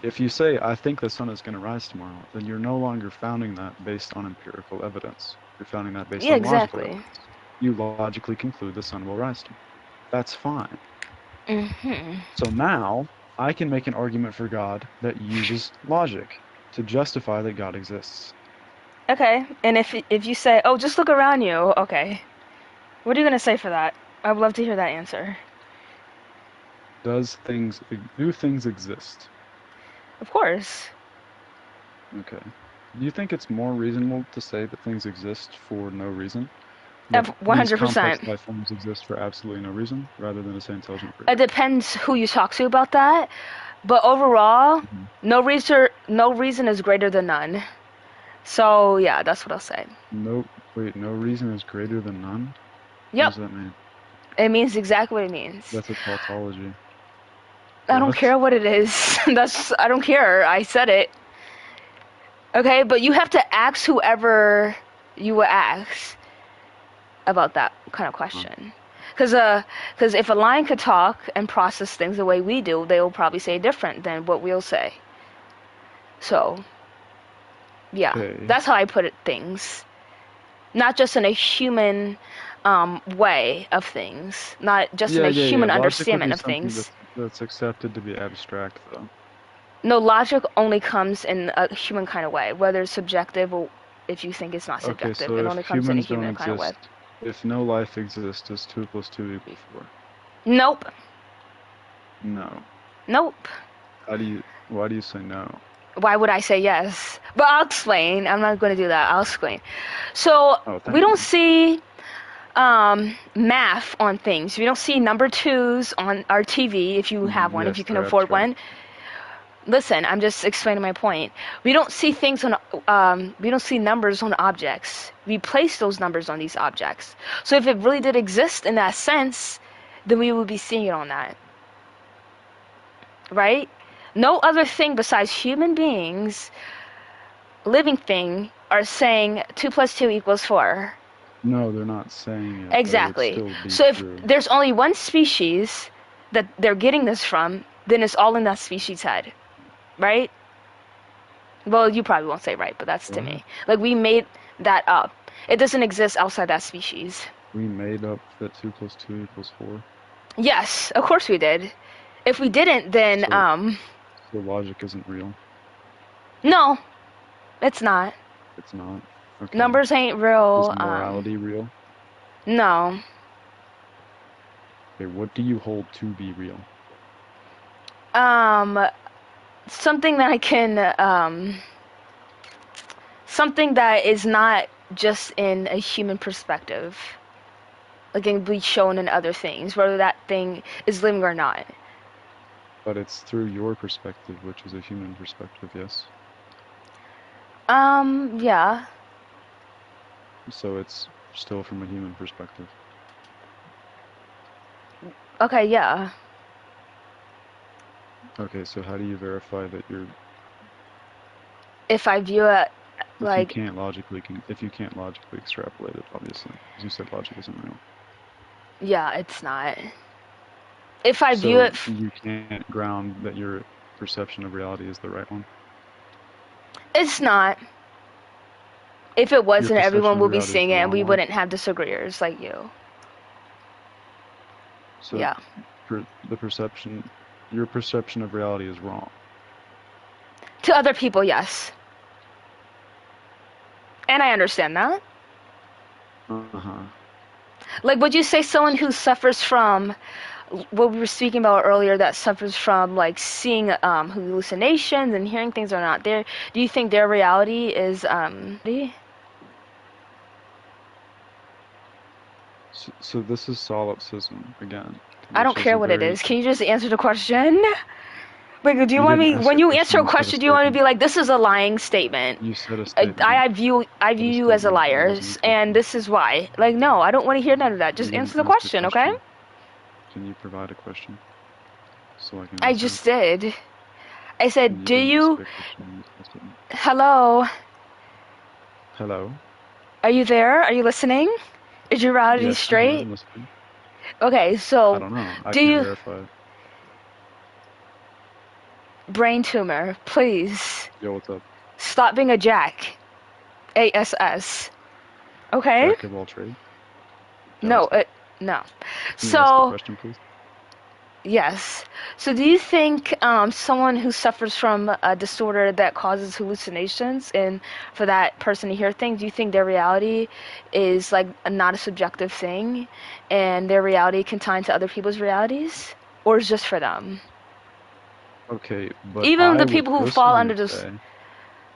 Speaker 6: If you say, I think the sun is going to rise tomorrow, then you're no longer founding that based on empirical evidence. You're founding that based on logical
Speaker 2: exactly.
Speaker 6: evidence. You logically conclude the sun will rise tomorrow. That's fine. So now, I can make an argument for God that uses logic to justify that God exists.
Speaker 2: Okay, and if you say, oh, just look around you, okay. What are you going to say for that? I would love to hear that answer.
Speaker 6: Do things exist?
Speaker 2: Of course.
Speaker 6: Okay. Do you think it's more reasonable to say that things exist for no reason?
Speaker 2: 100%.
Speaker 6: These complex life forms exist for absolutely no reason, rather than to say intelligent
Speaker 2: It
Speaker 6: creatures?
Speaker 2: depends who you talk to about that, but overall, no reason is greater than none. So yeah, that's what I'll say.
Speaker 6: No reason is greater than none?
Speaker 2: Yep.
Speaker 6: What does that mean?
Speaker 2: It means exactly what it means.
Speaker 6: That's a tautology.
Speaker 2: I don't care what it is. I don't care. I said it. Okay, but you have to ask whoever you would ask about that kind of question. Because if a lion could talk and process things the way we do, they will probably say different than what we'll say. So, yeah, that's how I put it, things. Not just in a human way of things, not just in a human understanding of things.
Speaker 6: That's accepted to be abstract, though.
Speaker 2: No, logic only comes in a human kind of way, whether it's subjective or if you think it's not subjective.
Speaker 6: Okay, so
Speaker 2: it only comes in a human kind of way.
Speaker 6: If no life exists, does 2 + 2 = 4?
Speaker 2: Nope.
Speaker 6: No.
Speaker 2: Nope.
Speaker 6: Why do you say no?
Speaker 2: Why would I say yes? But I'll explain. I'm not going to do that. I'll explain. So we don't see math on things. We don't see number 2s on our TV if you have one, if you can afford one. Listen, I'm just explaining my point. We don't see things on, we don't see numbers on objects. We place those numbers on these objects. So if it really did exist in that sense, then we would be seeing it on that. Right? No other thing besides human beings, living thing, are saying 2 + 2 = 4.
Speaker 6: No, they're not saying it.
Speaker 2: Exactly. So if there's only one species that they're getting this from, then it's all in that species' head. Right? Well, you probably won't say right, but that's to me. Like, we made that up. It doesn't exist outside that species.
Speaker 6: We made up that 2 + 2 = 4?
Speaker 2: Yes, of course we did. If we didn't, then,
Speaker 6: So logic isn't real?
Speaker 2: No, it's not.
Speaker 6: It's not? Okay.
Speaker 2: Numbers ain't real.
Speaker 6: Is morality real?
Speaker 2: No.
Speaker 6: Okay, what do you hold to be real?
Speaker 2: Something that I can, something that is not just in a human perspective. Like, it can be shown in other things, whether that thing is living or not.
Speaker 6: But it's through your perspective, which is a human perspective, yes?
Speaker 2: Yeah.
Speaker 6: So it's still from a human perspective.
Speaker 2: Okay, yeah.
Speaker 6: Okay, so how do you verify that you're...
Speaker 2: If I view it like...
Speaker 6: If you can't logically extrapolate it, obviously. As you said, logic isn't real.
Speaker 2: Yeah, it's not. If I view it...
Speaker 6: So you can't ground that your perception of reality is the right one?
Speaker 2: It's not. If it wasn't, everyone would be seeing it and we wouldn't have disagreeers like you.
Speaker 6: So
Speaker 2: yeah.
Speaker 6: Your perception of reality is wrong.
Speaker 2: To other people, yes. And I understand that. Like, would you say someone who suffers from what we were speaking about earlier, that suffers from like seeing hallucinations and hearing things are not there, do you think their reality is
Speaker 6: So this is solipsism again.
Speaker 2: I don't
Speaker 6: which is
Speaker 2: care
Speaker 6: a
Speaker 2: what it
Speaker 6: very-
Speaker 2: is. Can you just answer the question? Like, do you want
Speaker 6: didn't
Speaker 2: me, when you
Speaker 6: the
Speaker 2: answer a
Speaker 6: you said
Speaker 2: question, do you want me to be like, this is a lying statement?
Speaker 6: You said a statement.
Speaker 2: I view you as a
Speaker 6: statement. That
Speaker 2: liar,
Speaker 6: wasn't a question.
Speaker 2: and this is why. Like, no, I don't want to hear none of that. Just
Speaker 6: You
Speaker 2: answer the
Speaker 6: didn't
Speaker 2: question, okay?
Speaker 6: Can you provide a question? So I can
Speaker 2: I
Speaker 6: answer
Speaker 2: just
Speaker 6: it?
Speaker 2: did. I said,
Speaker 6: And
Speaker 2: do
Speaker 6: didn't
Speaker 2: you?
Speaker 6: say a question, you said a statement.
Speaker 2: Hello?
Speaker 6: Hello?
Speaker 2: Are you there? Are you listening? Is your reality
Speaker 6: Yes,
Speaker 2: straight?
Speaker 6: I'm listening.
Speaker 2: Okay,
Speaker 6: I
Speaker 2: so
Speaker 6: don't know. I
Speaker 2: do
Speaker 6: can
Speaker 2: you-
Speaker 6: verify it.
Speaker 2: brain tumor, please
Speaker 6: Yo, what's up?
Speaker 2: stop being a jack. ASS. Okay?
Speaker 6: Jack of all trades?
Speaker 2: No,
Speaker 6: Can
Speaker 2: no.
Speaker 6: you ask the
Speaker 2: So,
Speaker 6: question, please?
Speaker 2: yes. So do you think someone who suffers from a disorder that causes hallucinations, and for that person to hear things, do you think their reality is like not a subjective thing, and their reality can tie into other people's realities, or is just for them?
Speaker 6: Okay, but
Speaker 2: Even
Speaker 6: I
Speaker 2: the
Speaker 6: would
Speaker 2: people who fall
Speaker 6: personally
Speaker 2: under this,
Speaker 6: say-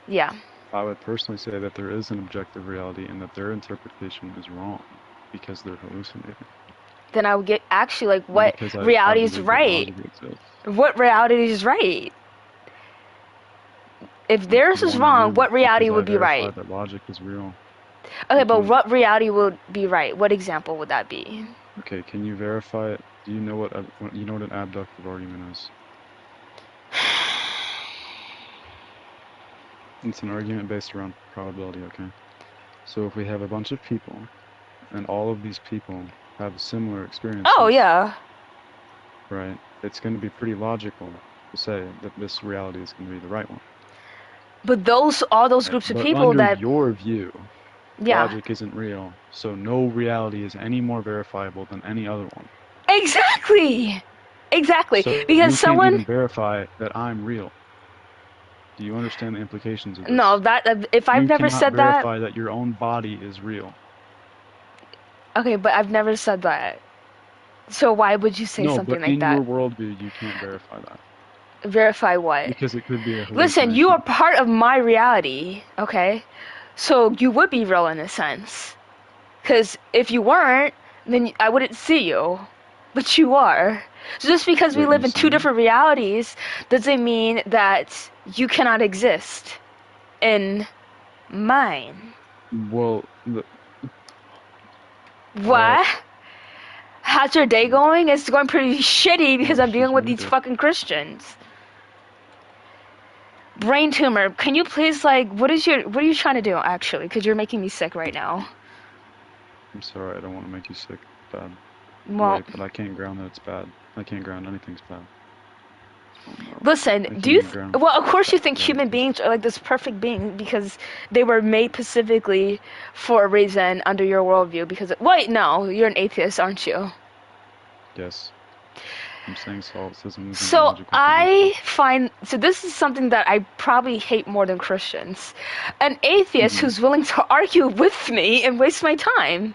Speaker 2: yeah.
Speaker 6: I would personally say that there is an objective reality and that their interpretation is wrong because they're hallucinating.
Speaker 2: Then I would get actually like what
Speaker 6: Because I
Speaker 2: reality is
Speaker 6: believe that
Speaker 2: right?
Speaker 6: logic exists.
Speaker 2: What reality is right? If theirs
Speaker 6: The
Speaker 2: is
Speaker 6: one
Speaker 2: wrong,
Speaker 6: is,
Speaker 2: what reality
Speaker 6: because I
Speaker 2: would be
Speaker 6: verify
Speaker 2: right?
Speaker 6: that logic is real.
Speaker 2: Okay, but
Speaker 6: because-
Speaker 2: what reality would be right? What example would that be?
Speaker 6: Okay, can you verify it? Do you know what an abductive argument is? It's an argument based around probability, okay? So if we have a bunch of people, and all of these people have similar experiences,
Speaker 2: Oh yeah.
Speaker 6: right? It's going to be pretty logical to say that this reality is going to be the right one.
Speaker 2: But all those groups of
Speaker 6: But
Speaker 2: people
Speaker 6: under
Speaker 2: that
Speaker 6: your view,
Speaker 2: yeah.
Speaker 6: logic isn't real, so no reality is any more verifiable than any other one.
Speaker 2: Exactly. Exactly.
Speaker 6: So
Speaker 2: Because
Speaker 6: you
Speaker 2: someone
Speaker 6: can't even verify that I'm real. Do you understand the implications of this?
Speaker 2: no, that if I've
Speaker 6: You
Speaker 2: never
Speaker 6: cannot
Speaker 2: said that,
Speaker 6: verify that your own body is real.
Speaker 2: okay, but I've never said that. So why would you say
Speaker 6: No,
Speaker 2: something
Speaker 6: but
Speaker 2: like
Speaker 6: in
Speaker 2: that?
Speaker 6: your worldview, you can't verify that
Speaker 2: Verify what?
Speaker 6: because it could be a
Speaker 2: Listen, you are
Speaker 6: hallucination.
Speaker 2: part of my reality, okay? So you would be real in a sense. Because if you weren't, then I wouldn't see you. But you are. So just because we
Speaker 6: Wait,
Speaker 2: live
Speaker 6: you
Speaker 2: in
Speaker 6: see
Speaker 2: two
Speaker 6: me?
Speaker 2: different realities doesn't mean that you cannot exist in mine.
Speaker 6: Well,
Speaker 2: What? How's your day going? It's going pretty shitty because
Speaker 6: Oh,
Speaker 2: I'm dealing with
Speaker 6: she's
Speaker 2: these
Speaker 6: muted.
Speaker 2: fucking Christians. Brain tumor, can you please what are you trying to do actually? Because you're making me sick right now.
Speaker 6: I'm sorry, I don't want to make you sick. Bad.
Speaker 2: Well,
Speaker 6: Wait, but I can't ground that it's bad. I can't ground anything's bad.
Speaker 2: listen,
Speaker 6: I
Speaker 2: do you
Speaker 6: can't ground
Speaker 2: well, of course you think
Speaker 6: bad
Speaker 2: human
Speaker 6: things.
Speaker 2: beings are like this perfect being because they were made specifically for a reason under your worldview because wait, no, you're an atheist, aren't you?
Speaker 6: Yes. I'm saying solipsism isn't
Speaker 2: So
Speaker 6: logical.
Speaker 2: I find this is something that I probably hate more than Christians. An atheist
Speaker 6: Mhm.
Speaker 2: who's willing to argue with me and waste my time.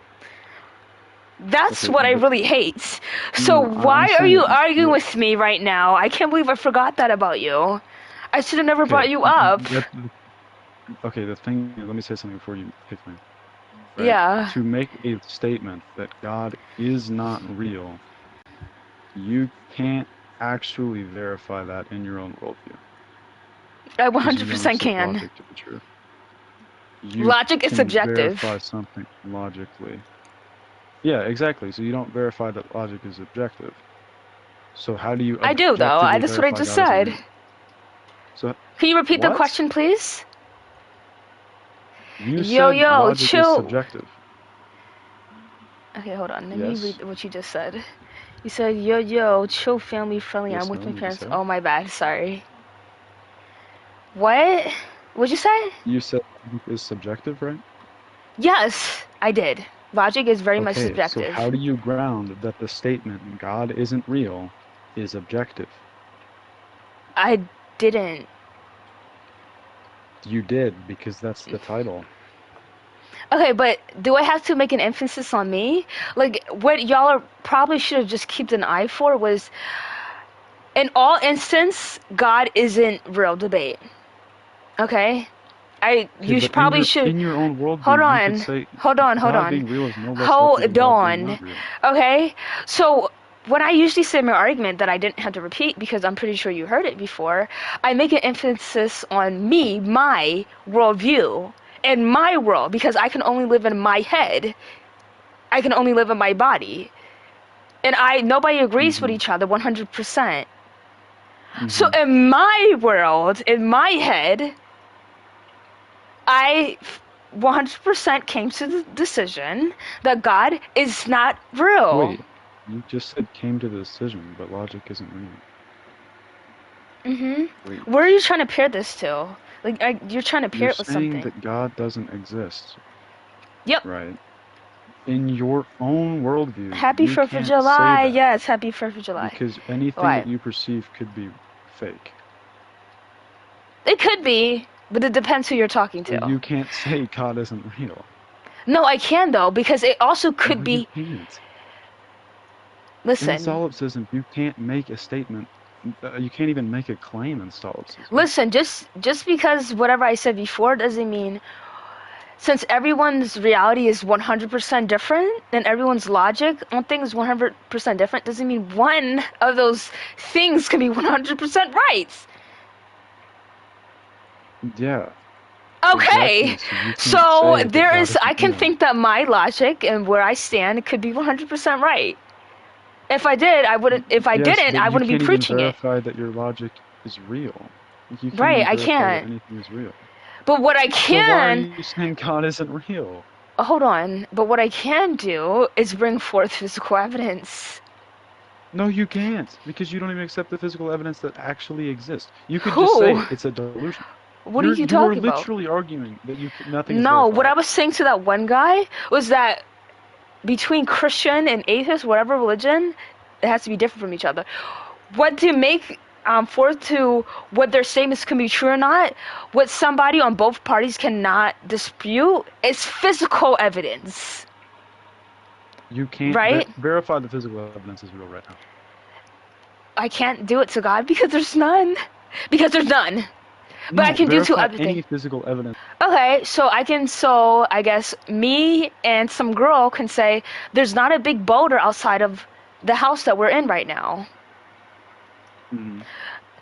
Speaker 2: That's
Speaker 6: Okay,
Speaker 2: what I
Speaker 6: but-
Speaker 2: really hate. So
Speaker 6: No, I'm
Speaker 2: why are
Speaker 6: saying
Speaker 2: you
Speaker 6: that
Speaker 2: arguing
Speaker 6: you're-
Speaker 2: with me right now? I can't believe I forgot that about you. I should have never brought you up.
Speaker 6: Okay, the thing, let me say something before you pick me. Right?
Speaker 2: Yeah.
Speaker 6: To make a statement that God is not real, you can't actually verify that in your own worldview.
Speaker 2: I
Speaker 6: 'cause you don't
Speaker 2: 100%
Speaker 6: accept
Speaker 2: can.
Speaker 6: Logic to be true. You
Speaker 2: Logic is
Speaker 6: can
Speaker 2: subjective.
Speaker 6: verify something logically. Yeah, exactly. So you don't verify that logic is objective. So how do you?
Speaker 2: I do though.
Speaker 6: objectively
Speaker 2: That's what I
Speaker 6: verify
Speaker 2: just
Speaker 6: God isn't
Speaker 2: said.
Speaker 6: real? So
Speaker 2: Can you repeat the
Speaker 6: What?
Speaker 2: question, please?
Speaker 6: you
Speaker 2: Yo,
Speaker 6: said
Speaker 2: yo,
Speaker 6: logic
Speaker 2: chill.
Speaker 6: is subjective.
Speaker 2: Okay, hold on. Let
Speaker 6: Yes.
Speaker 2: me read what you just said. You said, yo, chill, family friendly.
Speaker 6: Yes,
Speaker 2: I'm with
Speaker 6: no,
Speaker 2: my
Speaker 6: you
Speaker 2: parents.
Speaker 6: said.
Speaker 2: Oh, my bad. Sorry. What? What'd you say?
Speaker 6: You said logic is subjective, right?
Speaker 2: Yes, I did. Logic is very much
Speaker 6: Okay,
Speaker 2: subjective.
Speaker 6: so how do you ground that the statement God isn't real is objective?
Speaker 2: I didn't.
Speaker 6: You did, because that's the title.
Speaker 2: Okay, but do I have to make an emphasis on me? Like, what y'all are probably should have just kept an eye for was, in all instance, God isn't real debate. Okay?
Speaker 6: Okay,
Speaker 2: You
Speaker 6: but
Speaker 2: probably
Speaker 6: in
Speaker 2: should.
Speaker 6: your own worldview,
Speaker 2: Hold
Speaker 6: you
Speaker 2: on.
Speaker 6: could say
Speaker 2: Hold on.
Speaker 6: God being real is no less likely
Speaker 2: Hold
Speaker 6: than God being
Speaker 2: on.
Speaker 6: not real.
Speaker 2: Okay? So, when I usually say my argument that I didn't have to repeat because I'm pretty sure you heard it before, I make an emphasis on me, my worldview, and my world, because I can only live in my head. I can only live in my body. And nobody agrees with each other 100%. So in my world, in my head, I 100% came to the decision that God is not real.
Speaker 6: Wait, you just said came to the decision, but logic isn't real. Wait,
Speaker 2: Where are you trying to pair this to? Like, you're trying to pair
Speaker 6: you're
Speaker 2: it with
Speaker 6: saying
Speaker 2: something.
Speaker 6: that God doesn't exist,
Speaker 2: Yep.
Speaker 6: right? In your own worldview,
Speaker 2: Happy
Speaker 6: you
Speaker 2: 4th of
Speaker 6: can't
Speaker 2: July.
Speaker 6: say that
Speaker 2: Yes, happy 4th of July.
Speaker 6: because anything
Speaker 2: Why?
Speaker 6: that you perceive could be fake.
Speaker 2: It could be, but it depends who you're talking
Speaker 6: So
Speaker 2: to.
Speaker 6: you can't say God isn't real.
Speaker 2: No, I can though, because it also could
Speaker 6: No,
Speaker 2: be.
Speaker 6: you can't. In
Speaker 2: Listen,
Speaker 6: solipsism, you can't make a statement. You can't even make a claim in solipsism.
Speaker 2: listen. Just because whatever I said before doesn't mean. Since everyone's reality is 100% different, and everyone's logic on things is 100% different, doesn't mean one of those things can be 100% right.
Speaker 6: Yeah.
Speaker 2: Okay,
Speaker 6: Exactly. So you can't
Speaker 2: so
Speaker 6: say that
Speaker 2: there
Speaker 6: God
Speaker 2: is. I
Speaker 6: isn't
Speaker 2: can
Speaker 6: real.
Speaker 2: think that my logic and where I stand could be 100% right. If I did, I wouldn't. If I
Speaker 6: Yes,
Speaker 2: didn't,
Speaker 6: but
Speaker 2: I
Speaker 6: you
Speaker 2: wouldn't be
Speaker 6: can't even
Speaker 2: preaching it.
Speaker 6: verify that your logic is real. You can't
Speaker 2: Right,
Speaker 6: even
Speaker 2: I
Speaker 6: verify
Speaker 2: can't.
Speaker 6: that anything is real.
Speaker 2: But what I
Speaker 6: So why are
Speaker 2: can,
Speaker 6: you saying God isn't real?
Speaker 2: hold on. But what I can do is bring forth physical evidence.
Speaker 6: No, you can't, because you don't even accept the physical evidence that actually exists. You could
Speaker 2: Who?
Speaker 6: just say it's a delusion.
Speaker 2: What are you
Speaker 6: You are
Speaker 2: talking about?
Speaker 6: literally arguing that nothing is
Speaker 2: No, what
Speaker 6: verified.
Speaker 2: I was saying to that one guy was that between Christian and atheist, whatever religion, it has to be different from each other. What to make forth to what their statements can be true or not, what somebody on both parties cannot dispute is physical evidence.
Speaker 6: You can't
Speaker 2: Right?
Speaker 6: verify the physical evidence is real right now.
Speaker 2: I can't do it to God because there's none. Because there's none. But I
Speaker 6: No,
Speaker 2: can do to
Speaker 6: verify
Speaker 2: everything.
Speaker 6: any physical evidence.
Speaker 2: Okay, so I guess me and some girl can say there's not a big boulder outside of the house that we're in right now.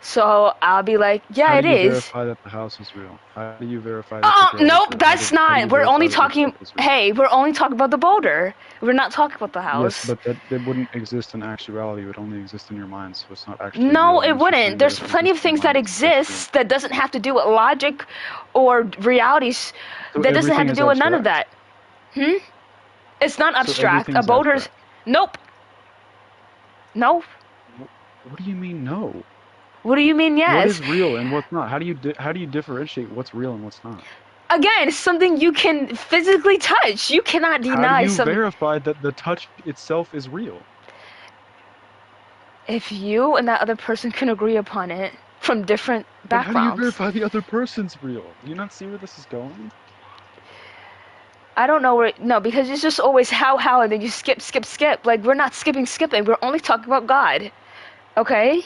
Speaker 2: So I'll be like, yeah,
Speaker 6: How
Speaker 2: it
Speaker 6: do you
Speaker 2: is.
Speaker 6: verify that the house is real? How do you verify that the girl is
Speaker 2: Nope,
Speaker 6: real?
Speaker 2: that's
Speaker 6: How do you
Speaker 2: not. We're
Speaker 6: verify
Speaker 2: only
Speaker 6: that your
Speaker 2: talking.
Speaker 6: book is real?
Speaker 2: Hey, we're only talking about the boulder. We're not talking about the house.
Speaker 6: Yes, but that wouldn't exist in actuality. It would only exist in your mind, so it's not actually
Speaker 2: No,
Speaker 6: real.
Speaker 2: it
Speaker 6: Unless you're saying
Speaker 2: wouldn't. There's
Speaker 6: that if it
Speaker 2: plenty of
Speaker 6: exists in
Speaker 2: things
Speaker 6: your
Speaker 2: that
Speaker 6: mind, it's real.
Speaker 2: exist that doesn't have to do with logic or realities.
Speaker 6: So
Speaker 2: That doesn't have
Speaker 6: everything
Speaker 2: to
Speaker 6: is
Speaker 2: do with none of that.
Speaker 6: abstract?
Speaker 2: It's not
Speaker 6: So
Speaker 2: abstract.
Speaker 6: everything
Speaker 2: A
Speaker 6: is
Speaker 2: boulder's.
Speaker 6: abstract.
Speaker 2: Nope. No.
Speaker 6: What do you mean no?
Speaker 2: What do you mean
Speaker 6: What
Speaker 2: yes?
Speaker 6: is real and what's not? How do you differentiate what's real and what's not?
Speaker 2: Again, it's something you can physically touch. You cannot
Speaker 6: How
Speaker 2: deny
Speaker 6: do you
Speaker 2: something.
Speaker 6: verify that the touch itself is real?
Speaker 2: If you and that other person can agree upon it from different
Speaker 6: But how do you
Speaker 2: backgrounds.
Speaker 6: verify the other person's real? Do you not see where this is going?
Speaker 2: I don't know where. No, because it's just always how, and then you skip. Like, we're not skipping. We're only talking about God. Okay?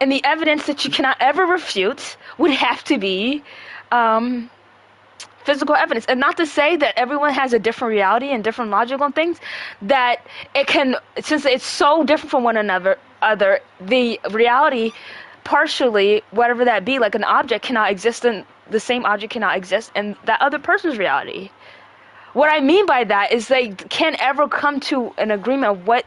Speaker 2: And the evidence that you cannot ever refute would have to be physical evidence. And not to say that everyone has a different reality and different logic on things, that it can, since it's so different from one another, the reality, partially, whatever that be, like an object cannot exist in, the same object cannot exist in that other person's reality. What I mean by that is they can't ever come to an agreement of what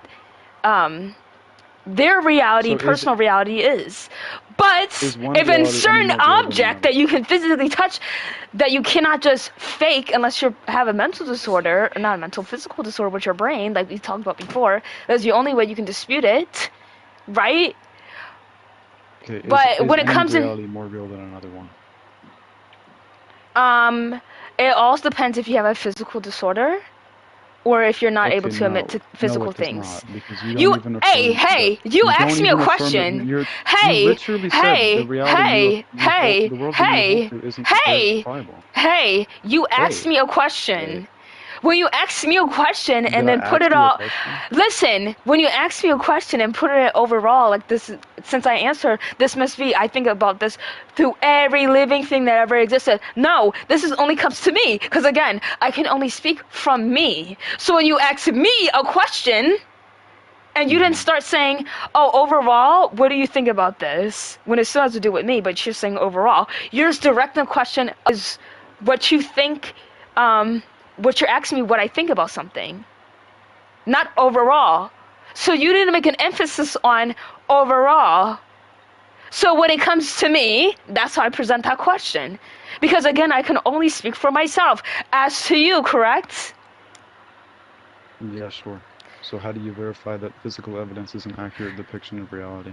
Speaker 2: their reality, personal reality is. But if in certain object that you can physically touch, that you cannot just fake unless you have a mental disorder, or not a mental, physical disorder with your brain, like we talked about before, that's the only way you can dispute it, right?
Speaker 6: Okay,
Speaker 2: But when it
Speaker 6: any
Speaker 2: comes
Speaker 6: reality more real than another one?
Speaker 2: It also depends if you have a physical disorder, or if you're not able to admit to physical things.
Speaker 6: Not, because you don't even
Speaker 2: hey, you asked me a question. Hey, you asked me a question. When you ask me a question and then put it all, listen, when you ask me a question and put it overall, like this, since I answered, this must be, I think about this through every living thing that ever existed. No, this is only comes to me, because again, I can only speak from me. So when you ask me a question, And you didn't start saying, oh, overall, what do you think about this? When it still has to do with me, but you're saying overall. You're just directing the question is what you think, what you're asking me what I think about something. Not overall. So you didn't make an emphasis on overall. So when it comes to me, that's how I present that question. Because again, I can only speak for myself. As to you, correct?
Speaker 6: Yeah, sure. So how do you verify that physical evidence is an accurate depiction of reality?